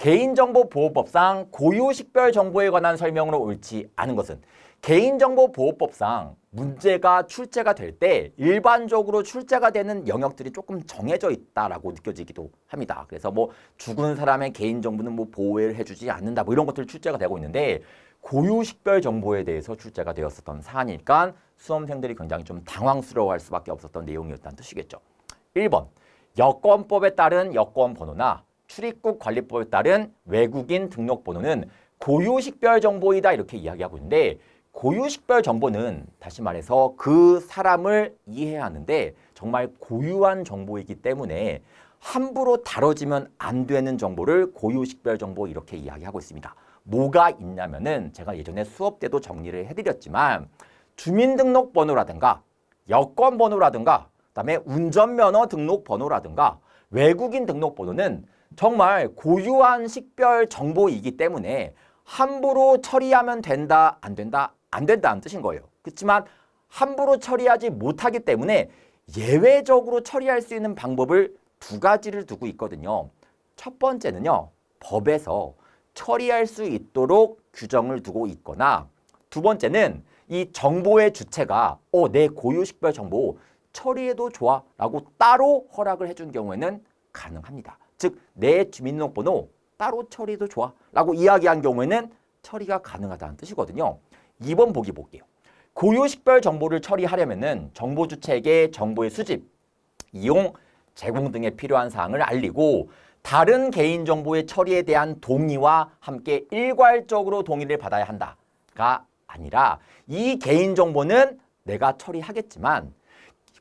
Speaker 1: 개인정보보호법상 고유식별 정보에 관한 설명으로 옳지 않은 것은 개인정보보호법상 문제가 출제가 될 때 일반적으로 출제가 되는 영역들이 조금 정해져 있다라고 느껴지기도 합니다. 그래서 뭐 죽은 사람의 개인정보는 뭐 보호를 해주지 않는다 뭐 이런 것들 출제가 되고 있는데 고유식별 정보에 대해서 출제가 되었었던 사안이니까 수험생들이 굉장히 좀 당황스러워할 수밖에 없었던 내용이었다는 뜻이겠죠. 1번. 여권법에 따른 여권번호나 출입국 관리법에 따른 외국인 등록번호는 고유식별 정보이다 이렇게 이야기하고 있는데 고유식별 정보는 다시 말해서 그 사람을 이해하는데 정말 고유한 정보이기 때문에 함부로 다뤄지면 안 되는 정보를 고유식별 정보 이렇게 이야기하고 있습니다. 뭐가 있냐면은 제가 예전에 수업 때도 정리를 해드렸지만 주민등록번호라든가 여권번호라든가 그다음에 운전면허 등록번호라든가 외국인 등록번호는 정말 고유한 식별 정보이기 때문에 함부로 처리하면 된다, 안 된다, 안 된다는 뜻인 거예요. 그렇지만 함부로 처리하지 못하기 때문에 예외적으로 처리할 수 있는 방법을 두 가지를 두고 있거든요. 첫 번째는요. 법에서 처리할 수 있도록 규정을 두고 있거나 두 번째는 이 정보의 주체가 내 고유식별 정보 처리해도 좋아 라고 따로 허락을 해준 경우에는 가능합니다. 즉 내 주민등록번호 따로 처리해도 좋아 라고 이야기한 경우에는 처리가 가능하다는 뜻이거든요. 2번 보기 볼게요. 고유식별 정보를 처리하려면은 정보 주체에게 정보의 수집, 이용, 제공 등에 필요한 사항을 알리고 다른 개인정보의 처리에 대한 동의와 함께 일괄적으로 동의를 받아야 한다가 아니라 이 개인정보는 내가 처리하겠지만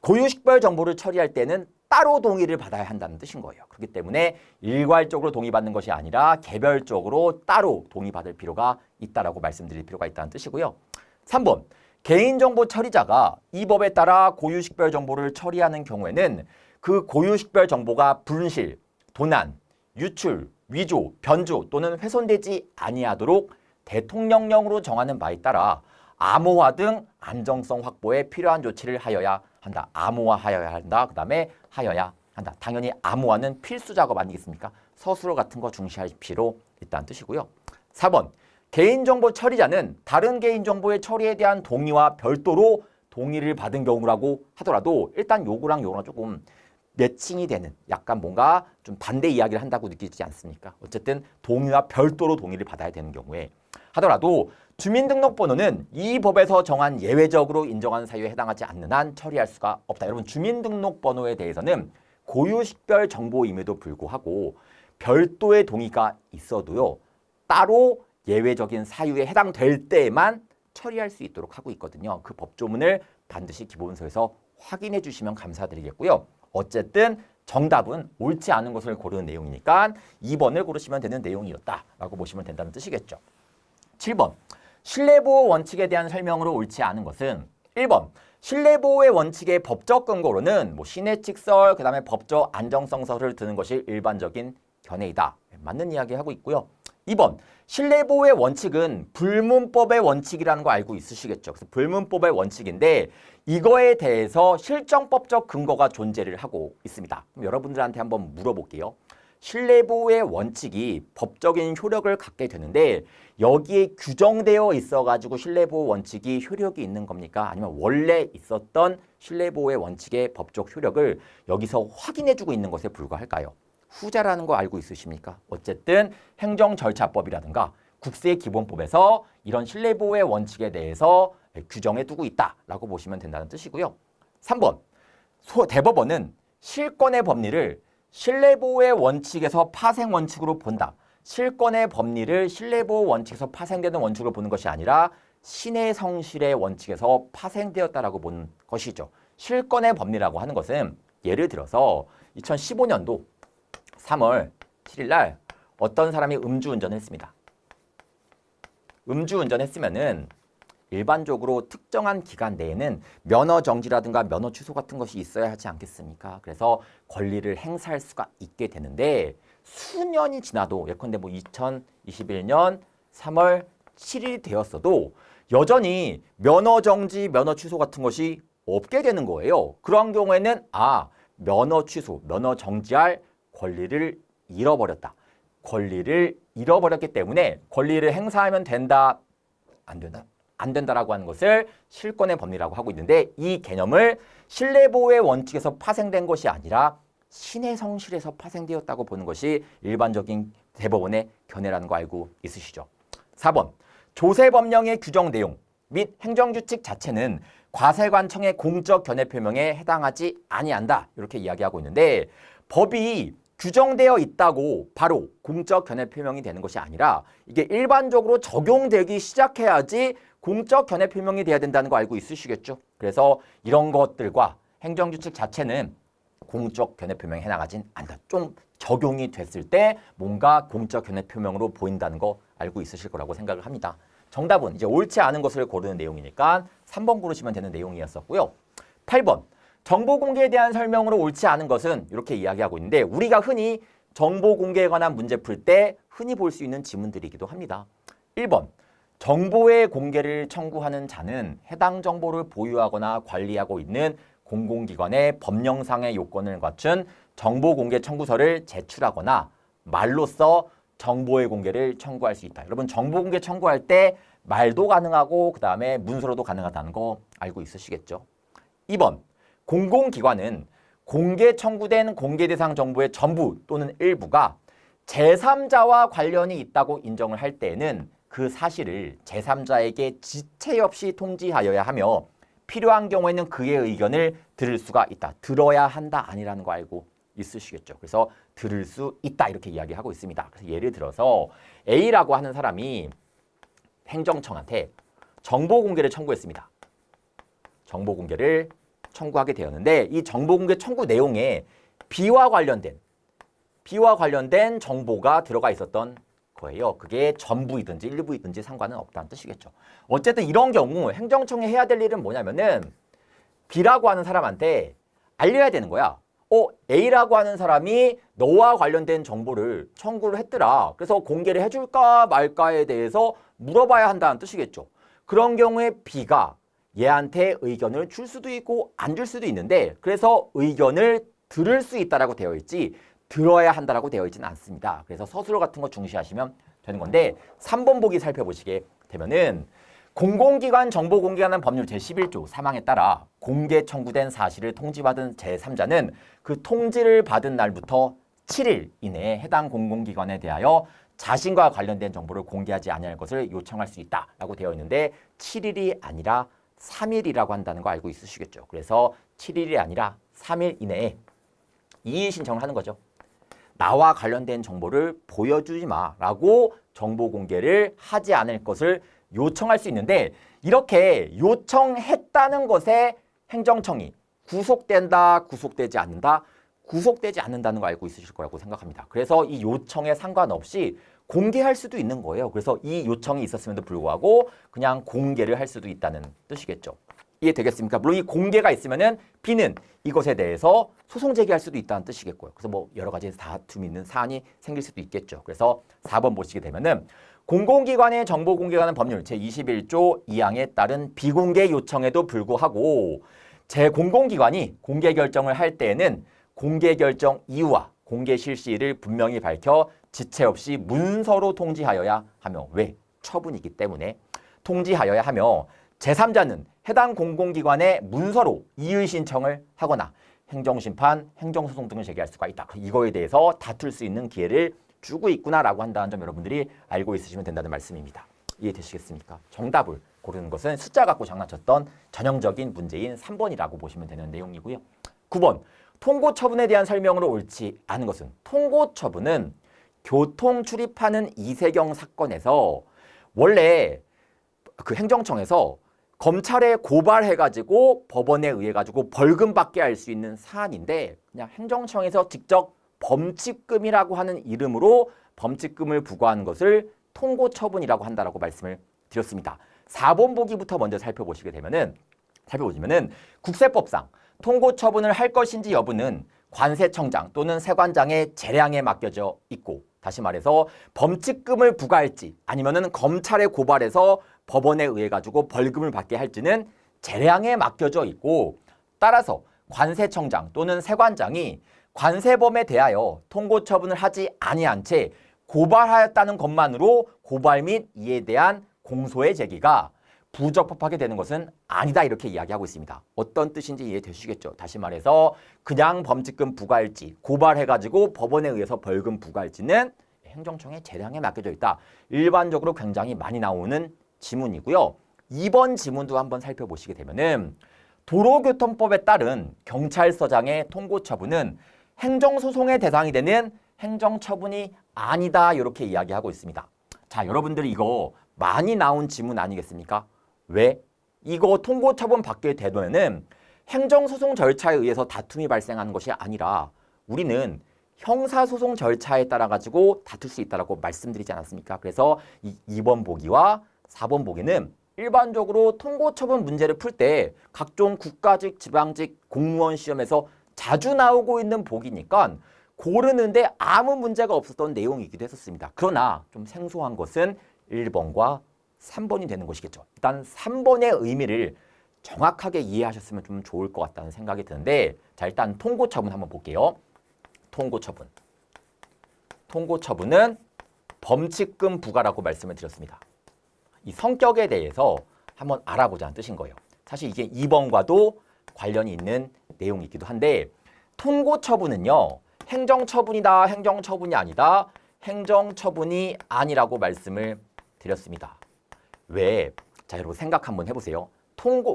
Speaker 1: 고유식별 정보를 처리할 때는 따로 동의를 받아야 한다는 뜻인 거예요. 그렇기 때문에 일괄적으로 동의받는 것이 아니라 개별적으로 따로 동의받을 필요가 있다라고 말씀드릴 필요가 있다는 뜻이고요. 3번. 개인정보 처리자가 이 법에 따라 고유식별 정보를 처리하는 경우에는 그 고유식별 정보가 분실, 도난, 유출, 위조, 변조 또는 훼손되지 아니하도록 대통령령으로 정하는 바에 따라 암호화 등 안정성 확보에 필요한 조치를 하여야 한다. 암호화하여야 한다. 그 다음에 하여야 한다. 당연히 암호화는 필수 작업 아니겠습니까? 서술어 같은 거 중시할 필요 있다는 뜻이고요. 4번. 개인정보 처리자는 다른 개인정보의 처리에 대한 동의와 별도로 동의를 받은 경우라고 하더라도 일단 요거랑 요거랑 조금 매칭이 되는 약간 뭔가 좀 반대 이야기를 한다고 느끼지 않습니까? 어쨌든 동의와 별도로 동의를 받아야 되는 경우에 하더라도 주민등록번호는 이 법에서 정한 예외적으로 인정한 사유에 해당하지 않는 한 처리할 수가 없다. 여러분 주민등록번호에 대해서는 고유식별 정보임에도 불구하고 별도의 동의가 있어도요. 따로 예외적인 사유에 해당될 때만 처리할 수 있도록 하고 있거든요. 그 법조문을 반드시 기본서에서 확인해 주시면 감사드리겠고요. 어쨌든 정답은 옳지 않은 것을 고르는 내용이니까 2번을 고르시면 되는 내용이었다라고 보시면 된다는 뜻이겠죠. 7번. 신뢰보호 원칙에 대한 설명으로 옳지 않은 것은 1번. 신뢰보호의 원칙의 법적 근거로는 신해칙설, 그 다음에 법적 안정성설을 드는 것이 일반적인 견해이다. 맞는 이야기 하고 있고요. 2번. 신뢰보호의 원칙은 불문법의 원칙이라는 거 알고 있으시겠죠. 그래서 불문법의 원칙인데 이거에 대해서 실정법적 근거가 존재를 하고 있습니다. 그럼 여러분들한테 한번 물어볼게요. 신뢰보호의 원칙이 법적인 효력을 갖게 되는데 여기에 규정되어 있어가지고 신뢰보호 원칙이 효력이 있는 겁니까? 아니면 원래 있었던 신뢰보호의 원칙의 법적 효력을 여기서 확인해주고 있는 것에 불과할까요? 후자라는 거 알고 있으십니까? 어쨌든 행정절차법이라든가 국세기본법에서 이런 신뢰보호의 원칙에 대해서 규정해 두고 있다라고 보시면 된다는 뜻이고요. 3번. 대법원은 실권의 법리를 신뢰보호의 원칙에서 파생 원칙으로 본다. 실권의 법리를 신뢰보호 원칙에서 파생되는 원칙으로 보는 것이 아니라 신의 성실의 원칙에서 파생되었다라고 보는 것이죠. 실권의 법리라고 하는 것은 예를 들어서 2015년도 3월 7일 날 어떤 사람이 음주운전을 했습니다. 음주운전했으면은 일반적으로 특정한 기간 내에는 면허 정지라든가 면허 취소 같은 것이 있어야 하지 않겠습니까? 그래서 권리를 행사할 수가 있게 되는데 수년이 지나도 예컨대 2021년 3월 7일이 되었어도 여전히 면허 정지, 면허 취소 같은 것이 없게 되는 거예요. 그런 경우에는 면허 취소, 면허 정지할 권리를 잃어버렸다. 권리를 잃어버렸기 때문에 권리를 행사하면 된다, 안 된다? 안 된다라고 하는 것을 실권의 법리라고 하고 있는데 이 개념을 신뢰보호의 원칙에서 파생된 것이 아니라 신의 성실에서 파생되었다고 보는 것이 일반적인 대법원의 견해라는 거 알고 있으시죠? 4번, 조세법령의 규정 내용 및 행정규칙 자체는 과세관청의 공적 견해 표명에 해당하지 아니한다. 이렇게 이야기하고 있는데 법이 규정되어 있다고 바로 공적 견해 표명이 되는 것이 아니라 이게 일반적으로 적용되기 시작해야지 공적 견해 표명이 돼야 된다는 거 알고 있으시겠죠? 그래서 이런 것들과 행정규칙 자체는 공적 견해 표명에 해당하진 않다. 좀 적용이 됐을 때 뭔가 공적 견해 표명으로 보인다는 거 알고 있으실 거라고 생각을 합니다. 정답은 이제 옳지 않은 것을 고르는 내용이니까 3번 고르시면 되는 내용이었었고요. 8번, 정보 공개에 대한 설명으로 옳지 않은 것은 이렇게 이야기하고 있는데 우리가 흔히 정보 공개에 관한 문제 풀 때 흔히 볼 수 있는 지문들이기도 합니다. 1번, 정보의 공개를 청구하는 자는 해당 정보를 보유하거나 관리하고 있는 공공기관의 법령상의 요건을 갖춘 정보공개 청구서를 제출하거나 말로써 정보의 공개를 청구할 수 있다. 여러분 정보공개 청구할 때 말도 가능하고 그 다음에 문서로도 가능하다는 거 알고 있으시겠죠? 2번, 공공기관은 공개 청구된 공개 대상 정보의 전부 또는 일부가 제3자와 관련이 있다고 인정을 할 때에는 그 사실을 제3자에게 지체 없이 통지하여야 하며 필요한 경우에는 그의 의견을 들을 수가 있다. 들어야 한다 아니라는 거 알고 있으시겠죠. 그래서 들을 수 있다 이렇게 이야기하고 있습니다. 그래서 예를 들어서 A라고 하는 사람이 행정청한테 정보 공개를 청구했습니다. 정보 공개를 청구하게 되었는데 이 정보 공개 청구 내용에 B와 관련된 정보가 들어가 있었던 거예요. 그게 전부이든지 일부이든지 상관은 없다는 뜻이겠죠. 어쨌든 이런 경우 행정청이 해야 될 일은 뭐냐면은 B라고 하는 사람한테 알려야 되는 거야. A라고 하는 사람이 너와 관련된 정보를 청구를 했더라. 그래서 공개를 해줄까 말까에 대해서 물어봐야 한다는 뜻이겠죠. 그런 경우에 B가 얘한테 의견을 줄 수도 있고 안 줄 수도 있는데 그래서 의견을 들을 수 있다라고 되어 있지 들어야 한다라고 되어 있지는 않습니다. 그래서 서술어 같은 거 중시하시면 되는 건데 3번 보기 살펴보시게 되면은 공공기관 정보공개하는 법률 제11조 3항에 따라 공개 청구된 사실을 통지받은 제3자는 그 통지를 받은 날부터 7일 이내에 해당 공공기관에 대하여 자신과 관련된 정보를 공개하지 아니할 것을 요청할 수 있다라고 되어 있는데 7일이 아니라 3일이라고 한다는 거 알고 있으시겠죠. 그래서 7일이 아니라 3일 이내에 이의 신청을 하는 거죠. 나와 관련된 정보를 보여주지 마라고 정보 공개를 하지 않을 것을 요청할 수 있는데 이렇게 요청했다는 것에 행정청이 구속된다, 구속되지 않는다, 구속되지 않는다는 거 알고 있으실 거라고 생각합니다. 그래서 이 요청에 상관없이 공개할 수도 있는 거예요. 그래서 이 요청이 있었음에도 불구하고 그냥 공개를 할 수도 있다는 뜻이겠죠. 이해되겠습니까? 물론 이 공개가 있으면은 B는 이것에 대해서 소송 제기할 수도 있다는 뜻이겠고요. 그래서 뭐 여러 가지 다툼이 있는 사안이 생길 수도 있겠죠. 그래서 4번 보시게 되면은 공공기관의 정보 공개하는 법률 제21조 2항에 따른 비공개 요청에도 불구하고 공공기관이 공개 결정을 할 때에는 공개 결정 이유와 공개 실시를 분명히 밝혀 지체 없이 문서로 통지하여야 하며 왜? 처분이기 때문에 통지하여야 하며 제3자는 해당 공공기관에 문서로 이의 신청을 하거나 행정심판, 행정소송 등을 제기할 수가 있다. 이거에 대해서 다툴 수 있는 기회를 주고 있구나라고 한다는 점 여러분들이 알고 있으시면 된다는 말씀입니다. 이해되시겠습니까? 정답을 고르는 것은 숫자 갖고 장난쳤던 전형적인 문제인 3번이라고 보시면 되는 내용이고요. 9번, 통고 처분에 대한 설명으로 옳지 않은 것은 통고 처분은 교통 출입하는 이세경 사건에서 원래 그 행정청에서 검찰에 고발해가지고 법원에 의해 가지고 벌금 받게 할 수 있는 사안인데 그냥 행정청에서 직접 범칙금이라고 하는 이름으로 범칙금을 부과하는 것을 통고 처분이라고 한다라고 말씀을 드렸습니다. 4번 보기부터 먼저 살펴보시면은 국세법상 통고 처분을 할 것인지 여부는 관세청장 또는 세관장의 재량에 맡겨져 있고 다시 말해서 범칙금을 부과할지 아니면은 검찰에 고발해서 법원에 의해 가지고 벌금을 받게 할지는 재량에 맡겨져 있고 따라서 관세청장 또는 세관장이 관세범에 대하여 통고 처분을 하지 아니한 채 고발하였다는 것만으로 고발 및 이에 대한 공소의 제기가 부적법하게 되는 것은 아니다 이렇게 이야기하고 있습니다. 어떤 뜻인지 이해되시겠죠? 다시 말해서 그냥 범칙금 부과일지 고발해가지고 법원에 의해서 벌금 부과일지는 행정청의 재량에 맡겨져 있다. 일반적으로 굉장히 많이 나오는 지문이고요. 이번 지문도 한번 살펴보시게 되면은 도로교통법에 따른 경찰서장의 통고 처분은 행정소송의 대상이 되는 행정처분이 아니다 이렇게 이야기하고 있습니다. 자, 여러분들이 이거 많이 나온 지문 아니겠습니까? 왜? 이거 통고 처분 받게 되면은 행정소송 절차에 의해서 다툼이 발생하는 것이 아니라 우리는 형사소송 절차에 따라 가지고 다툴 수 있다고 말씀드리지 않았습니까? 그래서 이 2번 보기와 4번 보기는 일반적으로 통고 처분 문제를 풀 때 각종 국가직, 지방직 공무원 시험에서 자주 나오고 있는 보기니까 고르는데 아무 문제가 없었던 내용이기도 했었습니다. 그러나 좀 생소한 것은 1번과 3번이 되는 것이겠죠. 일단 3번의 의미를 정확하게 이해하셨으면 좀 좋을 것 같다는 생각이 드는데 자, 일단 통고 처분 한번 볼게요. 통고 처분. 통고 처분은 범칙금 부과라고 말씀을 드렸습니다. 이 성격에 대해서 한번 알아보자는 뜻인 거예요. 사실 이게 2번과도 관련이 있는 내용이기도 한데 통고 처분은요. 행정처분이다, 행정처분이 아니다, 행정처분이 아니라고 말씀을 드렸습니다. 왜? 자, 여러분 생각 한번 해보세요.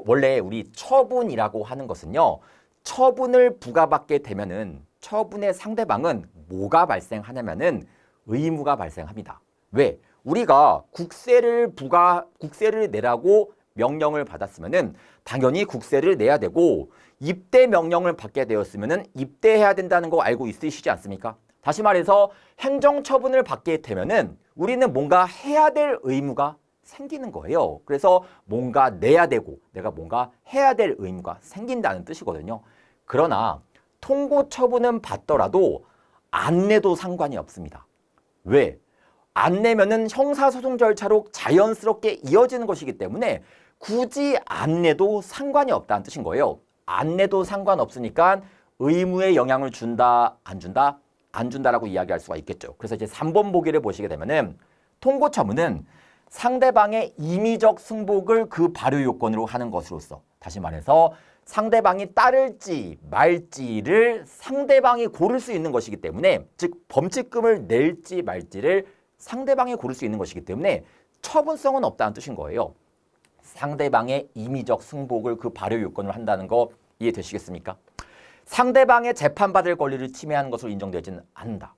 Speaker 1: 원래 우리 처분이라고 하는 것은요. 처분을 부과받게 되면은 처분의 상대방은 뭐가 발생하냐면은 의무가 발생합니다. 왜? 우리가 국세를 내라고 명령을 받았으면은 당연히 국세를 내야 되고 입대 명령을 받게 되었으면은 입대해야 된다는 거 알고 있으시지 않습니까? 다시 말해서 행정처분을 받게 되면은 우리는 뭔가 해야 될 의무가 생기는 거예요. 그래서 뭔가 내야 되고 내가 뭔가 해야 될 의무가 생긴다는 뜻이거든요. 그러나 통고 처분은 받더라도 안 내도 상관이 없습니다. 왜? 안 내면은 형사소송 절차로 자연스럽게 이어지는 것이기 때문에 굳이 안 내도 상관이 없다는 뜻인 거예요. 안 내도 상관없으니까 의무에 영향을 준다, 안 준다? 안 준다라고 이야기할 수가 있겠죠. 그래서 이제 3번 보기를 보시게 되면은 통고 처분은 상대방의 임의적 승복을 그 발효 요건으로 하는 것으로서 다시 말해서 상대방이 따를지 말지를 상대방이 고를 수 있는 것이기 때문에 즉 범칙금을 낼지 말지를 상대방이 고를 수 있는 것이기 때문에 처분성은 없다는 뜻인 거예요. 상대방의 임의적 승복을 그 발효 요건으로 한다는 거 이해되시겠습니까? 상대방의 재판받을 권리를 침해하는 것으로 인정되지는 않는다.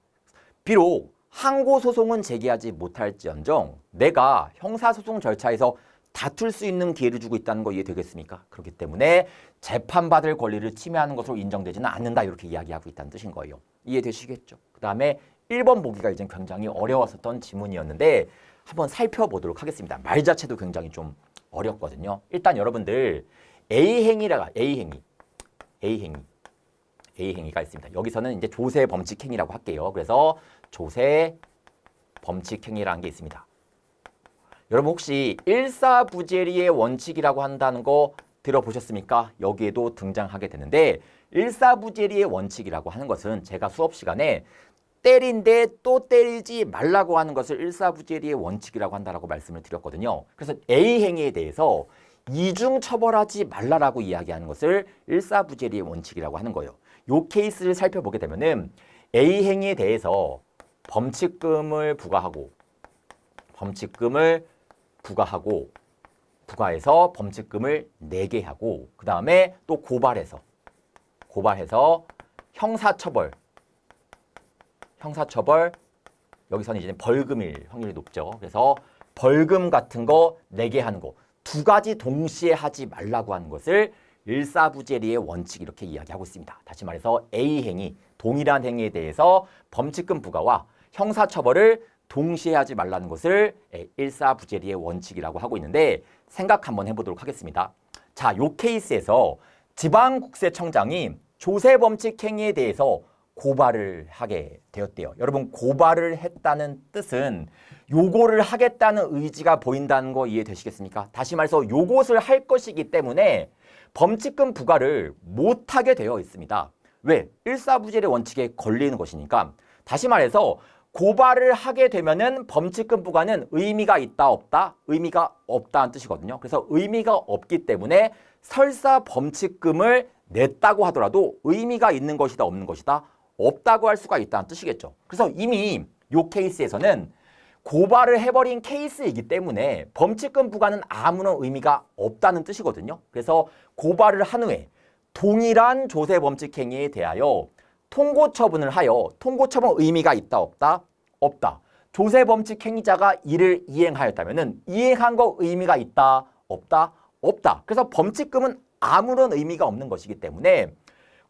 Speaker 1: 비록 항고소송은 제기하지 못할지언정 내가 형사소송 절차에서 다툴 수 있는 기회를 주고 있다는 거 이해되겠습니까? 그렇기 때문에 재판받을 권리를 침해하는 것으로 인정되지는 않는다 이렇게 이야기하고 있다는 뜻인 거예요. 이해되시겠죠? 그 다음에 1번 보기가 이제 굉장히 어려웠었던 지문이었는데 한번 살펴보도록 하겠습니다. 말 자체도 굉장히 좀 어렵거든요. 일단 여러분들 A행위가 있습니다. 여기서는 이제 조세 범칙행위라고 할게요. 그래서 조세 범칙행위라는 게 있습니다. 여러분 혹시 일사부재리의 원칙이라고 한다는 거 들어보셨습니까? 여기에도 등장하게 되는데 일사부재리의 원칙이라고 하는 것은 제가 수업 시간에 때린데 또 때리지 말라고 하는 것을 일사부재리의 원칙이라고 한다라고 말씀을 드렸거든요. 그래서 A 행위에 대해서 이중 처벌하지 말라라고 이야기하는 것을 일사부재리의 원칙이라고 하는 거예요. 요 케이스를 살펴보게 되면은 A 행위에 대해서 범칙금을 부과해서 범칙금을 내게 하고 그 다음에 또 고발해서 형사처벌 여기서는 이제 벌금일 확률이 높죠. 그래서 벌금 같은 거 내게 하는 거 두 가지 동시에 하지 말라고 하는 것을 일사부재리의 원칙 이렇게 이야기하고 있습니다. 다시 말해서 A 행위, 동일한 행위에 대해서 범칙금 부과와 형사처벌을 동시에 하지 말라는 것을 일사부재리의 원칙이라고 하고 있는데 생각 한번 해보도록 하겠습니다. 자, 요 케이스에서 지방국세청장이 조세범칙 행위에 대해서 고발을 하게 되었대요. 여러분 고발을 했다는 뜻은 요거를 하겠다는 의지가 보인다는 거 이해되시겠습니까? 다시 말해서 요것을 할 것이기 때문에 범칙금 부과를 못하게 되어 있습니다. 왜? 일사부질의 원칙에 걸리는 것이니까. 다시 말해서 고발을 하게 되면은 범칙금 부과는 의미가 있다 없다? 의미가 없다는 뜻이거든요. 그래서 의미가 없기 때문에 설사 범칙금을 냈다고 하더라도 의미가 있는 것이다 없는 것이다? 없다고 할 수가 있다는 뜻이겠죠. 그래서 이미 이 케이스에서는 고발을 해버린 케이스이기 때문에 범칙금 부과는 아무런 의미가 없다는 뜻이거든요. 그래서 고발을 한 후에 동일한 조세 범칙 행위에 대하여 통고 처분을 하여 통고 처분 의미가 있다 없다? 없다. 조세 범칙 행위자가 이를 이행하였다면은 이행한 거 의미가 있다 없다? 없다. 그래서 범칙금은 아무런 의미가 없는 것이기 때문에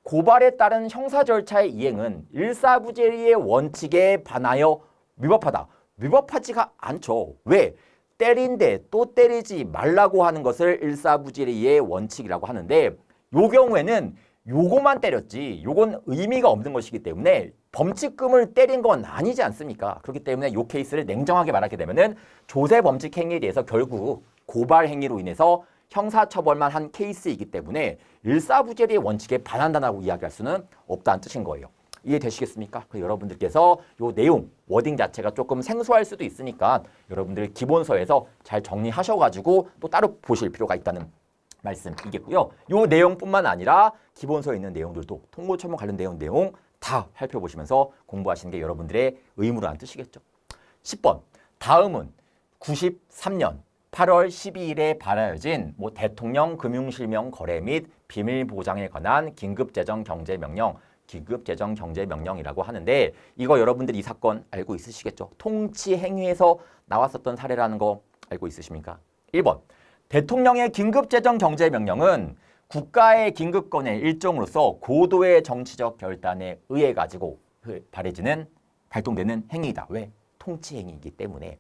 Speaker 1: 고발에 따른 형사 절차의 이행은 일사부재리의 원칙에 반하여 위법하다. 위법하지가 않죠. 왜? 때린데 또 때리지 말라고 하는 것을 일사부재리의 원칙이라고 하는데 요 경우에는 요거만 때렸지 요건 의미가 없는 것이기 때문에 범칙금을 때린 건 아니지 않습니까? 그렇기 때문에 요 케이스를 냉정하게 말하게 되면은 조세 범칙 행위에 대해서 결국 고발 행위로 인해서 형사처벌만 한 케이스이기 때문에 일사부재리의 원칙에 반한다고 이야기할 수는 없다는 뜻인 거예요. 이해되시겠습니까? 여러분들께서 요 내용, 워딩 자체가 조금 생소할 수도 있으니까 여러분들 기본서에서 잘 정리하셔가지고 또 따로 보실 필요가 있다는 말씀이겠고요. 요 내용뿐만 아니라 기본서에 있는 내용들도 통고처분 관련된 내용 다 살펴보시면서 공부하시는 게 여러분들의 의무라는 뜻이겠죠. 10번, 다음은 93년 8월 12일에 발효진 대통령 금융실명 거래 및 비밀 보장에 관한 긴급재정경제명령, 긴급재정경제명령이라고 하는데 이거 여러분들이 이 사건 알고 있으시겠죠? 통치행위에서 나왔었던 사례라는 거 알고 있으십니까? 1번, 대통령의 긴급재정경제명령은 국가의 긴급권의 일종으로서 고도의 정치적 결단에 의해 가지고 발동되는 행위이다. 왜? 통치행위이기 때문에.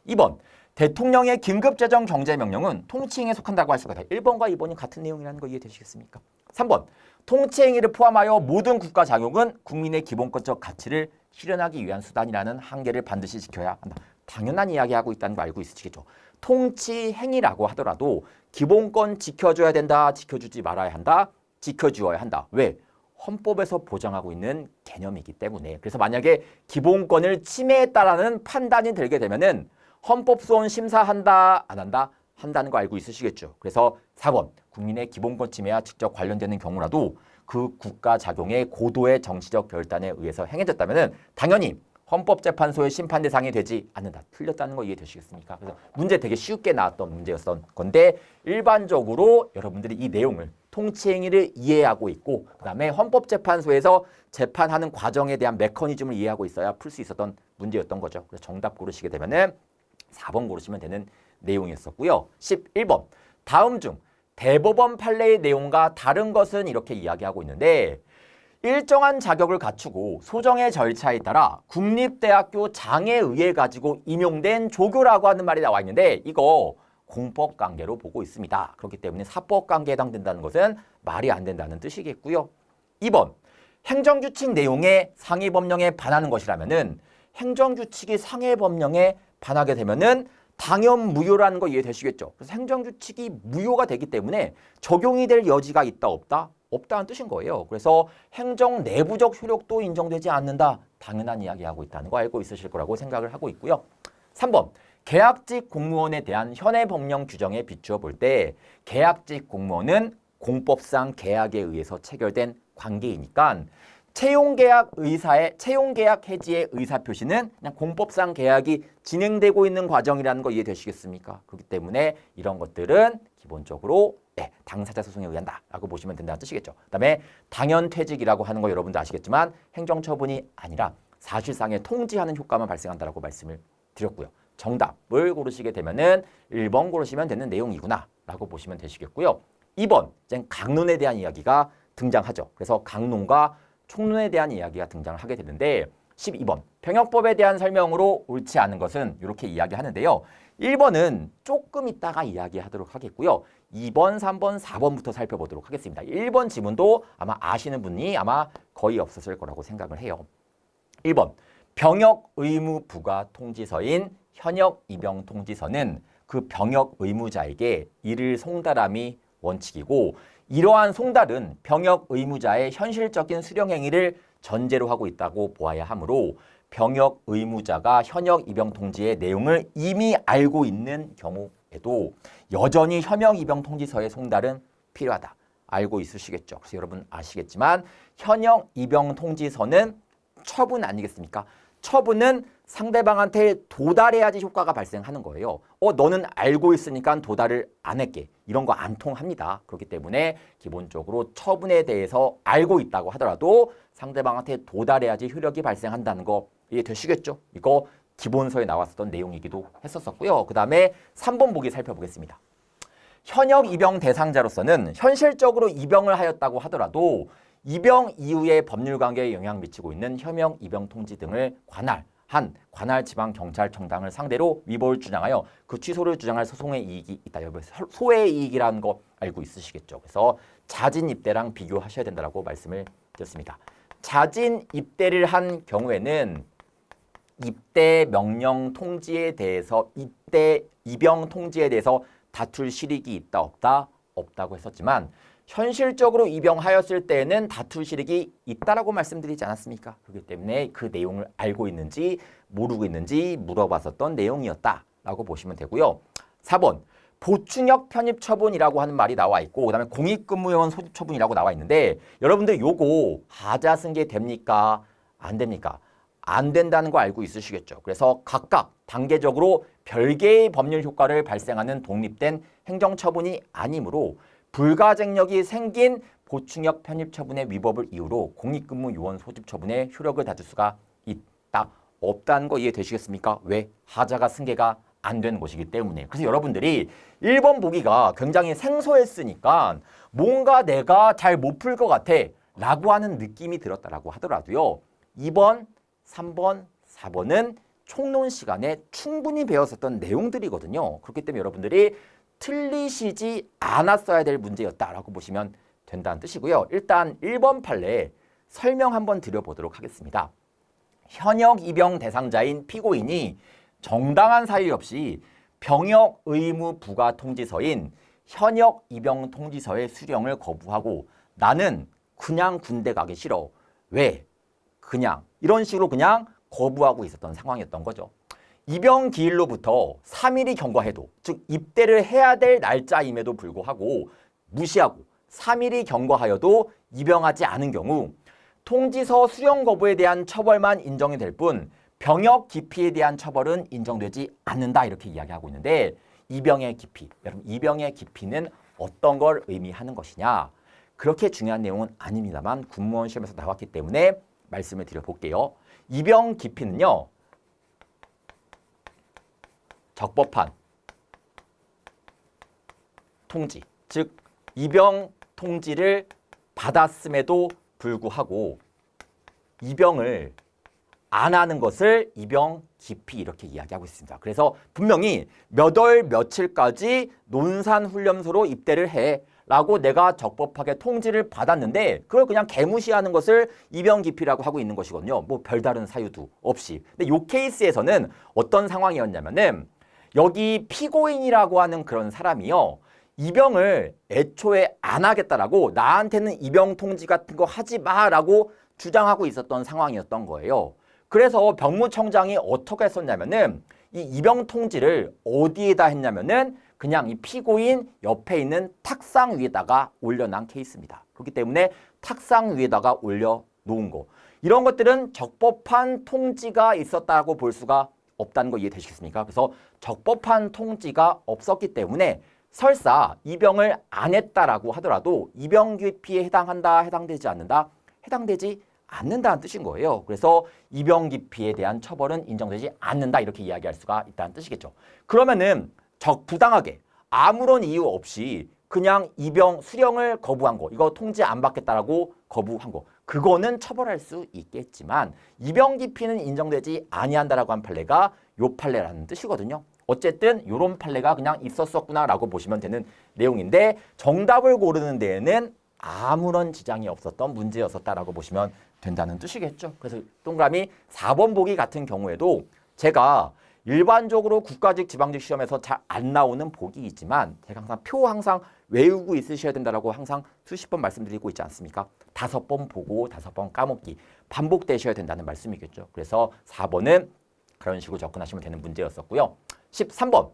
Speaker 1: 2번, 대통령의 긴급재정경제명령은 통치행위에 속한다고 할 수가 있다. 1번과 2번이 같은 내용이라는 거 이해되시겠습니까? 3번, 통치행위를 포함하여 모든 국가 작용은 국민의 기본권적 가치를 실현하기 위한 수단이라는 한계를 반드시 지켜야 한다. 당연한 이야기하고 있다는 거 알고 있으시겠죠? 통치행위라고 하더라도 기본권 지켜줘야 된다, 지켜주지 말아야 한다, 지켜주어야 한다. 왜? 헌법에서 보장하고 있는 개념이기 때문에. 그래서 만약에 기본권을 침해했다라는 판단이 들게 되면은 헌법소원 심사한다, 안 한다? 한다는 거 알고 있으시겠죠? 그래서 4번, 국민의 기본권 침해와 직접 관련되는 경우라도 그 국가 작용의 고도의 정치적 결단에 의해서 행해졌다면은 당연히 헌법재판소의 심판 대상이 되지 않는다. 틀렸다는 거 이해되시겠습니까? 그래서 문제 되게 쉽게 나왔던 문제였던 건데 일반적으로 여러분들이 이 내용을 통치행위를 이해하고 있고 그 다음에 헌법재판소에서 재판하는 과정에 대한 메커니즘을 이해하고 있어야 풀 수 있었던 문제였던 거죠. 그래서 정답 고르시게 되면은 4번 고르시면 되는 내용이었었고요. 11번, 다음 중 대법원 판례의 내용과 다른 것은 이렇게 이야기하고 있는데 일정한 자격을 갖추고 소정의 절차에 따라 국립대학교 장에 의해 가지고 임용된 조교라고 하는 말이 나와 있는데 이거 공법관계로 보고 있습니다. 그렇기 때문에 사법관계에 해당된다는 것은 말이 안 된다는 뜻이겠고요. 2번, 행정규칙 내용의 상위법령에 반하는 것이라면은 행정규칙이 상위법령에 반하게 되면은 당연 무효라는 거 이해되시겠죠? 그래서 행정규칙이 무효가 되기 때문에 적용이 될 여지가 있다 없다? 없다는 뜻인 거예요. 그래서 행정 내부적 효력도 인정되지 않는다. 당연한 이야기하고 있다는 거 알고 있으실 거라고 생각을 하고 있고요. 3번, 계약직 공무원에 대한 현행 법령 규정에 비추어 볼 때 계약직 공무원은 공법상 계약에 의해서 체결된 관계이니까 채용계약 해지의 의사표시는 그냥 공법상 계약이 진행되고 있는 과정이라는 거 이해되시겠습니까? 그렇기 때문에 이런 것들은 기본적으로 당사자 소송에 의한다라고 보시면 된다는 뜻이겠죠. 그다음에 당연퇴직이라고 하는 거 여러분도 아시겠지만 행정처분이 아니라 사실상의 통지하는 효과만 발생한다라고 말씀을 드렸고요. 정답을 고르시게 되면은 1번 고르시면 되는 내용이구나 라고 보시면 되시겠고요. 2번, 이제 강론에 대한 이야기가 등장하죠. 그래서 강론과 총론에 대한 이야기가 등장을 하게 되는데 12번, 병역법에 대한 설명으로 옳지 않은 것은 이렇게 이야기하는데요. 1번은 조금 있다가 이야기하도록 하겠고요. 2번, 3번, 4번부터 살펴보도록 하겠습니다. 1번 지문도 아마 아시는 분이 아마 거의 없었을 거라고 생각을 해요. 1번, 병역 의무 부과 통지서인 현역 입영 통지서는 그 병역 의무자에게 이를 송달함이 원칙이고, 이러한 송달은 병역 의무자의 현실적인 수령 행위를 전제로 하고 있다고 보아야 하므로 병역 의무자가 현역 입영 통지의 내용을 이미 알고 있는 경우에도 여전히 현역 입영 통지서의 송달은 필요하다. 알고 있으시겠죠? 그래서 여러분 아시겠지만 현역 입영 통지서는 처분 아니겠습니까? 처분은 상대방한테 도달해야지 효과가 발생하는 거예요. 너는 알고 있으니까 도달을 안 할게. 이런 거 안 통합니다. 그렇기 때문에 기본적으로 처분에 대해서 알고 있다고 하더라도 상대방한테 도달해야지 효력이 발생한다는 거 이해되시겠죠? 이거 기본서에 나왔었던 내용이기도 했었고요. 그 다음에 3번 보기 살펴보겠습니다. 현역 입영 대상자로서는 현실적으로 입영을 하였다고 하더라도 입영 이후의 법률관계에 영향을 미치고 있는 현역 입영 통지 등을 관할지방경찰청장을 상대로 위법을 주장하여 그 취소를 주장할 소송의 이익이 있다. 여러분 소의 이익이라는 거 알고 있으시겠죠? 그래서 자진 입대랑 비교하셔야 된다고 말씀을 드렸습니다. 자진 입대를 한 경우에는 입대 명령 통지에 대해서 입영 통지에 대해서 다툴 실익이 있다 없다? 없다고 했었지만 현실적으로 입영하였을 때에는 다툴 실익이 있다라고 말씀드리지 않았습니까? 그렇기 때문에 그 내용을 알고 있는지 모르고 있는지 물어봤었던 내용이었다라고 보시면 되고요. 4번 보충역 편입 처분이라고 하는 말이 나와 있고, 그다음에 공익근무요원 소집 처분이라고 나와 있는데 여러분들 요거 하자 승계 됩니까? 안 됩니까? 안 된다는 거 알고 있으시겠죠? 그래서 각각 단계적으로 별개의 법률 효과를 발생하는 독립된 행정처분이 아니므로 불가쟁력이 생긴 보충역 편입 처분의 위법을 이유로 공익근무 요원 소집 처분의 효력을 다줄 수가 있다, 없다는 거 이해되시겠습니까? 왜? 하자가 승계가 안 되는 것이기 때문에. 그래서 여러분들이 1번 보기가 굉장히 생소했으니까 뭔가 내가 잘 못 풀 것 같아 라고 하는 느낌이 들었다라고 하더라도요. 2번, 3번, 4번은 총론 시간에 충분히 배웠었던 내용들이거든요. 그렇기 때문에 여러분들이 틀리시지 않았어야 될 문제였다라고 보시면 된다는 뜻이고요. 일단 1번 판례 설명 한번 드려보도록 하겠습니다. 현역 입영 대상자인 피고인이 정당한 사유 없이 병역 의무 부과 통지서인 현역 입영 통지서의 수령을 거부하고 나는 그냥 군대 가기 싫어. 왜? 그냥 이런 식으로 그냥 거부하고 있었던 상황이었던 거죠. 입영 기일로부터 3일이 경과해도, 즉 입대를 해야 될 날짜임에도 불구하고 무시하고 3일이 경과하여도 입영하지 않은 경우 통지서 수령 거부에 대한 처벌만 인정이 될 뿐 병역 기피에 대한 처벌은 인정되지 않는다, 이렇게 이야기하고 있는데 입영의 기피, 여러분 입영의 기피는 어떤 걸 의미하는 것이냐? 그렇게 중요한 내용은 아닙니다만 군무원 시험에서 나왔기 때문에 말씀을 드려볼게요. 입영 기피는요, 적법한 통지, 즉 입영 통지를 받았음에도 불구하고 입영을 안 하는 것을 입영 기피 이렇게 이야기하고 있습니다. 그래서 분명히 몇 월 며칠까지 논산훈련소로 입대를 해 라고 내가 적법하게 통지를 받았는데 그걸 그냥 개무시하는 것을 입영 기피라고 하고 있는 것이거든요. 뭐 별다른 사유도 없이. 근데 이 케이스에서는 어떤 상황이었냐면은 여기 피고인이라고 하는 그런 사람이요, 입영을 애초에 안 하겠다라고 나한테는 입영 통지 같은 거 하지 마라고 주장하고 있었던 상황이었던 거예요. 그래서 병무청장이 어떻게 했었냐면은 이 입영 통지를 어디에다 했냐면은 그냥 이 피고인 옆에 있는 탁상 위에다가 올려놓은 케이스입니다. 그렇기 때문에 탁상 위에다가 올려놓은 거, 이런 것들은 적법한 통지가 있었다고 볼 수가 없다는 거 이해되시겠습니까? 그래서 적법한 통지가 없었기 때문에 설사 입영을 안 했다라고 하더라도 입영 기피에 해당한다, 해당되지 않는다, 해당되지 않는다는 뜻인 거예요. 그래서 입영 기피에 대한 처벌은 인정되지 않는다, 이렇게 이야기할 수가 있다는 뜻이겠죠. 그러면은 부당하게 아무런 이유 없이 그냥 입영 수령을 거부한 거, 이거 통지 안 받겠다라고 거부한 거, 그거는 처벌할 수 있겠지만 입영 기피는 인정되지 아니한다라고 한 판례가 요 판례라는 뜻이거든요. 어쨌든 이런 판례가 그냥 있었었구나라고 보시면 되는 내용인데 정답을 고르는 데에는 아무런 지장이 없었던 문제였었다라고 보시면 된다는 뜻이겠죠. 그래서 동그라미 4번 보기 같은 경우에도 제가 일반적으로 국가직 지방직 시험에서 잘 안 나오는 보기이지만 제가 항상 표 항상 외우고 있으셔야 된다라고 항상 수십 번 말씀드리고 있지 않습니까? 5번 보고 5번 까먹기 반복되셔야 된다는 말씀이겠죠. 그래서 4번은 그런 식으로 접근하시면 되는 문제였었고요. 13번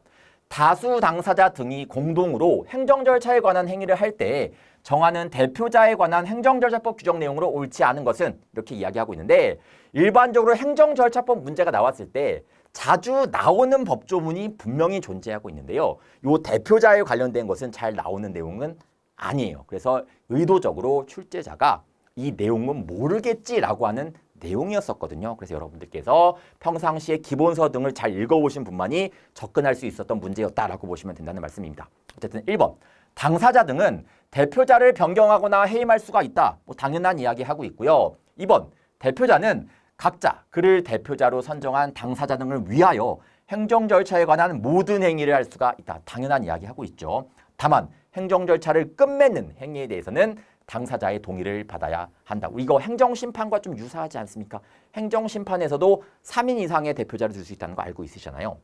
Speaker 1: 다수 당사자 등이 공동으로 행정 절차에 관한 행위를 할 때 정하는 대표자에 관한 행정절차법 규정 내용으로 옳지 않은 것은 이렇게 이야기하고 있는데 일반적으로 행정절차법 문제가 나왔을 때 자주 나오는 법조문이 분명히 존재하고 있는데요. 이 대표자에 관련된 것은 잘 나오는 내용은 아니에요. 그래서 의도적으로 출제자가 이 내용은 모르겠지라고 하는 내용이었었거든요. 그래서 여러분들께서 평상시에 기본서 등을 잘 읽어보신 분만이 접근할 수 있었던 문제였다라고 보시면 된다는 말씀입니다. 어쨌든 1번 당사자 등은 대표자를 변경하거나 해임할 수가 있다. 당연한 이야기 하고 있고요. 2번 대표자는 각자 그를 대표자로 선정한 당사자 등을 위하여 행정 절차에 관한 모든 행위를 할 수가 있다. 당연한 이야기 하고 있죠. 다만 행정 절차를 끝맺는 행위에 대해서는 당사자의 동의를 받아야 한다. 이거 행정심판과 좀 유사하지 않습니까? 행정심판에서도 3인 이상의 대표자를 둘 수 있다는 거 알고 있으시잖아요.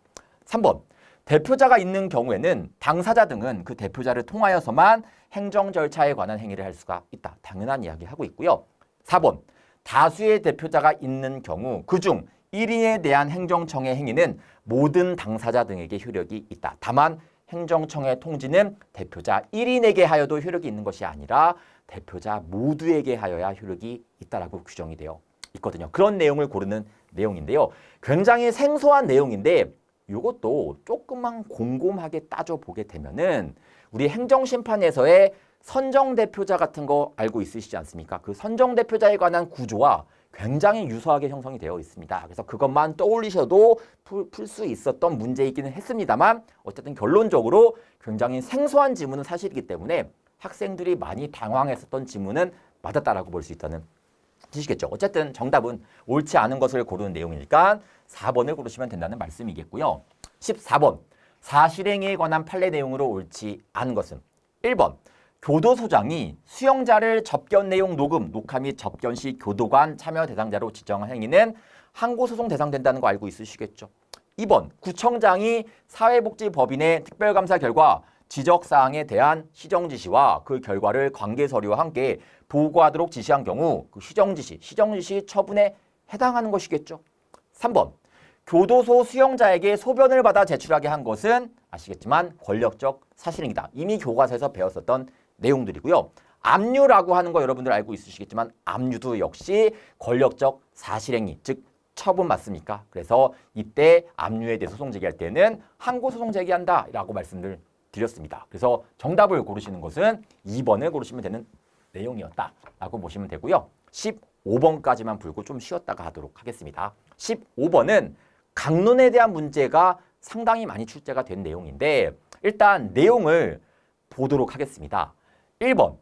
Speaker 1: 3번 대표자가 있는 경우에는 당사자 등은 그 대표자를 통하여서만 행정 절차에 관한 행위를 할 수가 있다. 당연한 이야기 하고 있고요. 4번 다수의 대표자가 있는 경우 그중 1인에 대한 행정청의 행위는 모든 당사자 등에게 효력이 있다. 다만 행정청의 통지는 대표자 1인에게 하여도 효력이 있는 것이 아니라 대표자 모두에게 하여야 효력이 있다라고 규정이 되어 있거든요. 그런 내용을 고르는 내용인데요. 굉장히 생소한 내용인데 이것도 조금만 곰곰하게 따져보게 되면은 우리 행정심판에서의 선정대표자 같은 거 알고 있으시지 않습니까? 그 선정대표자에 관한 구조와 굉장히 유사하게 형성이 되어 있습니다. 그래서 그것만 떠올리셔도 풀 수 있었던 문제이기는 했습니다만 어쨌든 결론적으로 굉장히 생소한 지문은 사실이기 때문에 학생들이 많이 당황했었던 지문은 맞았다라고 볼 수 있다는 뜻이겠죠. 어쨌든 정답은 옳지 않은 것을 고르는 내용이니까 4번을 고르시면 된다는 말씀이겠고요. 14번 사실행위에 관한 판례 내용으로 옳지 않은 것은 1번 교도소장이 수용자를 접견 내용 녹화 및 접견 시 교도관 참여 대상자로 지정한 행위는 항고소송 대상된다는 거 알고 있으시겠죠. 2번 구청장이 사회복지법인의 특별감사 결과 지적사항에 대한 시정지시와 그 결과를 관계서류와 함께 보고하도록 지시한 경우 그 시정지시 처분에 해당하는 것이겠죠. 3번 교도소 수용자에게 소변을 받아 제출하게 한 것은 아시겠지만 권력적 사실행위다. 이미 교과서에서 배웠었던 내용들이고요. 압류라고 하는 거 여러분들 알고 있으시겠지만 압류도 역시 권력적 사실행위, 즉 처분 맞습니까? 그래서 이때 압류에 대해 소송 제기할 때는 항고소송 제기한다라고 말씀을 드렸습니다. 그래서 정답을 고르시는 것은 2번을 고르시면 되는 내용이었다라고 보시면 되고요. 15번까지만 풀고 좀 쉬었다가 하도록 하겠습니다. 15번은 강론에 대한 문제가 상당히 많이 출제가 된 내용인데 일단 내용을 보도록 하겠습니다. 1번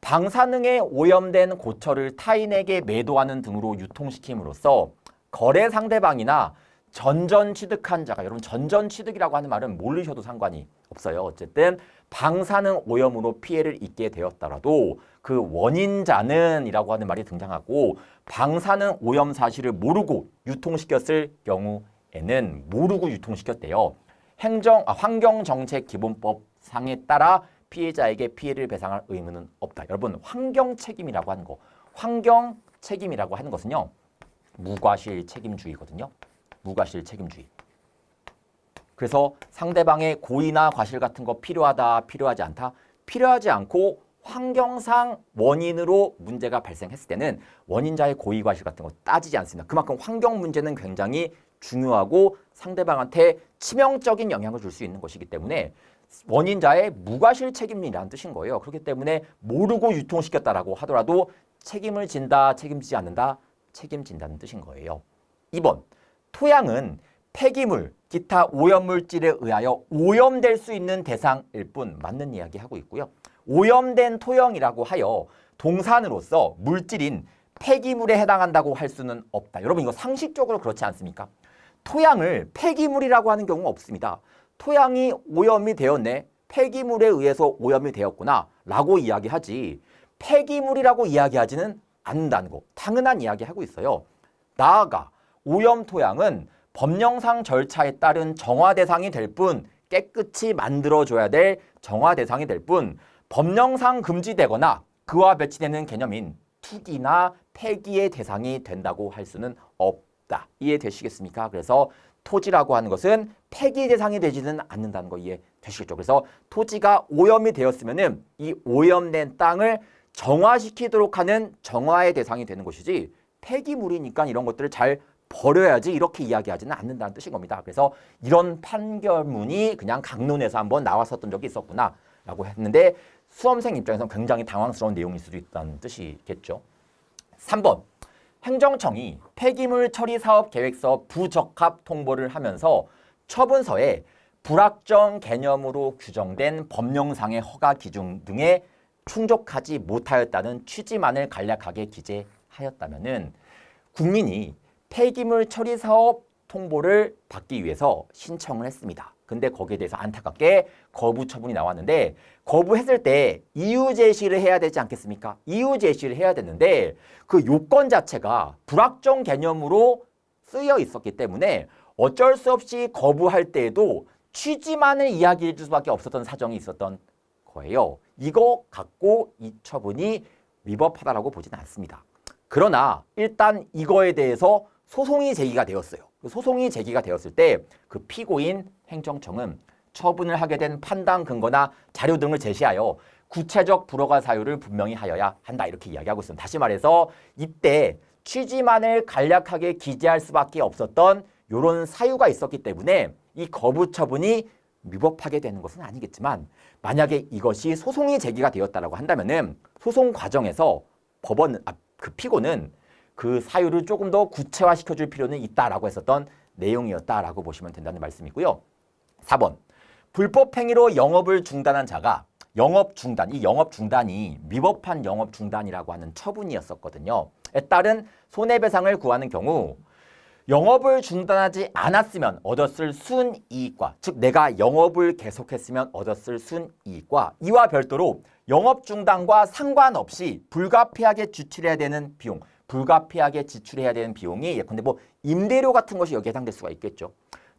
Speaker 1: 방사능에 오염된 고철을 타인에게 매도하는 등으로 유통시킴으로써 거래 상대방이나 전전 취득한 자가 여러분 전전 취득이라고 하는 말은 모르셔도 상관이 없어요. 어쨌든 방사능 오염으로 피해를 입게 되었더라도 그 원인자는 이라고 하는 말이 등장하고 방사능 오염 사실을 모르고 유통시켰을 경우에는 모르고 유통시켰대요. 환경정책기본법 상에 따라 피해자에게 피해를 배상할 의무는 없다. 여러분 환경책임이라고 하는 거 환경책임이라고 하는 것은요. 무과실 책임주의거든요. 무과실 책임주의. 그래서 상대방의 고의나 과실 같은 거 필요하다, 필요하지 않다. 필요하지 않고 환경상 원인으로 문제가 발생했을 때는 원인자의 고의 과실 같은 거 따지지 않습니다. 그만큼 환경 문제는 굉장히 중요하고 상대방한테 치명적인 영향을 줄 수 있는 것이기 때문에 원인자의 무과실 책임이라는 뜻인 거예요. 그렇기 때문에 모르고 유통시켰다라고 하더라도 책임을 진다, 책임지지 않는다, 책임진다는 뜻인 거예요. 2번, 토양은 폐기물, 기타 오염물질에 의하여 오염될 수 있는 대상일 뿐 맞는 이야기 하고 있고요. 오염된 토양이라고 하여 동산으로서 물질인 폐기물에 해당한다고 할 수는 없다. 여러분 이거 상식적으로 그렇지 않습니까? 토양을 폐기물이라고 하는 경우가 없습니다. 토양이 오염이 되었네. 폐기물에 의해서 오염이 되었구나 라고 이야기하지 폐기물이라고 이야기하지는 않는다는 거. 당연한 이야기하고 있어요. 나아가 오염 토양은 법령상 절차에 따른 정화 대상이 될 뿐 깨끗이 만들어줘야 될 정화 대상이 될 뿐 법령상 금지되거나 그와 배치되는 개념인 투기나 폐기의 대상이 된다고 할 수는 없다. 이해되시겠습니까? 그래서 토지라고 하는 것은 폐기 대상이 되지는 않는다는 거 이해되시겠죠? 그래서 토지가 오염이 되었으면은 이 오염된 땅을 정화시키도록 하는 정화의 대상이 되는 것이지 폐기물이니까 이런 것들을 잘 버려야지 이렇게 이야기하지는 않는다는 뜻인 겁니다. 그래서 이런 판결문이 그냥 강론에서 한번 나왔었던 적이 있었구나 라고 했는데 수험생 입장에서는 굉장히 당황스러운 내용일 수도 있다는 뜻이겠죠. 3번 행정청이 폐기물 처리 사업 계획서 부적합 통보를 하면서 처분서에 불확정 개념으로 규정된 법령상의 허가 기준 등에 충족하지 못하였다는 취지만을 간략하게 기재하였다면은 국민이 폐기물 처리 사업 통보를 받기 위해서 신청을 했습니다. 근데 거기에 대해서 안타깝게 거부 처분이 나왔는데 거부했을 때 이유 제시를 해야 되지 않겠습니까? 이유 제시를 해야 되는데 그 요건 자체가 불확정 개념으로 쓰여 있었기 때문에 어쩔 수 없이 거부할 때에도 취지만을 이야기해 줄 수밖에 없었던 사정이 있었던 거예요. 이거 갖고 이 처분이 위법하다라고 보지는 않습니다. 그러나 일단 이거에 대해서 소송이 제기가 되었어요. 소송이 제기가 되었을 때 그 피고인 행정청은 처분을 하게 된 판단 근거나 자료 등을 제시하여 구체적 불허가 사유를 분명히 하여야 한다 이렇게 이야기하고 있습니다. 다시 말해서 이때 취지만을 간략하게 기재할 수밖에 없었던 이런 사유가 있었기 때문에 이 거부 처분이 위법하게 되는 것은 아니겠지만 만약에 이것이 소송이 제기가 되었다라고 한다면은 소송 과정에서 그 피고는 그 사유를 조금 더 구체화시켜줄 필요는 있다라고 했었던 내용이었다라고 보시면 된다는 말씀이고요. 4번 불법 행위로 영업을 중단한 자가 영업 중단, 이 영업 중단이 위법한 영업 중단이라고 하는 처분이었었거든요. 에 따른 손해배상을 구하는 경우 영업을 중단하지 않았으면 얻었을 순이익과 즉 내가 영업을 계속했으면 얻었을 순이익과 이와 별도로 영업 중단과 상관없이 불가피하게 지출해야 되는 비용 불가피하게 지출해야 되는 비용이 예컨대 뭐 임대료 같은 것이 여기에 해당될 수가 있겠죠.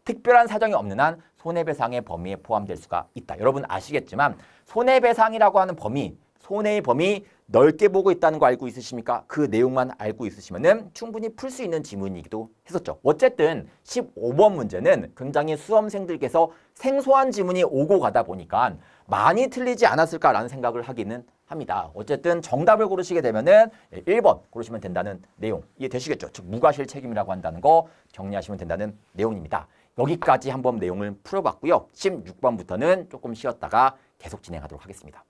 Speaker 1: 특별한 사정이 없는 한 손해배상의 범위에 포함될 수가 있다. 여러분 아시겠지만 손해배상이라고 하는 범위, 손해의 범위 넓게 보고 있다는 거 알고 있으십니까? 그 내용만 알고 있으시면은 충분히 풀 수 있는 지문이기도 했었죠. 어쨌든 15번 문제는 굉장히 수험생들께서 생소한 지문이 오고 가다 보니까 많이 틀리지 않았을까라는 생각을 하기는 합니다. 어쨌든 정답을 고르시게 되면은 1번 고르시면 된다는 내용 이해되시겠죠? 즉 무과실 책임이라고 한다는 거 정리하시면 된다는 내용입니다. 여기까지 한번 내용을 풀어봤고요. 16번부터는 조금 쉬었다가 계속 진행하도록 하겠습니다.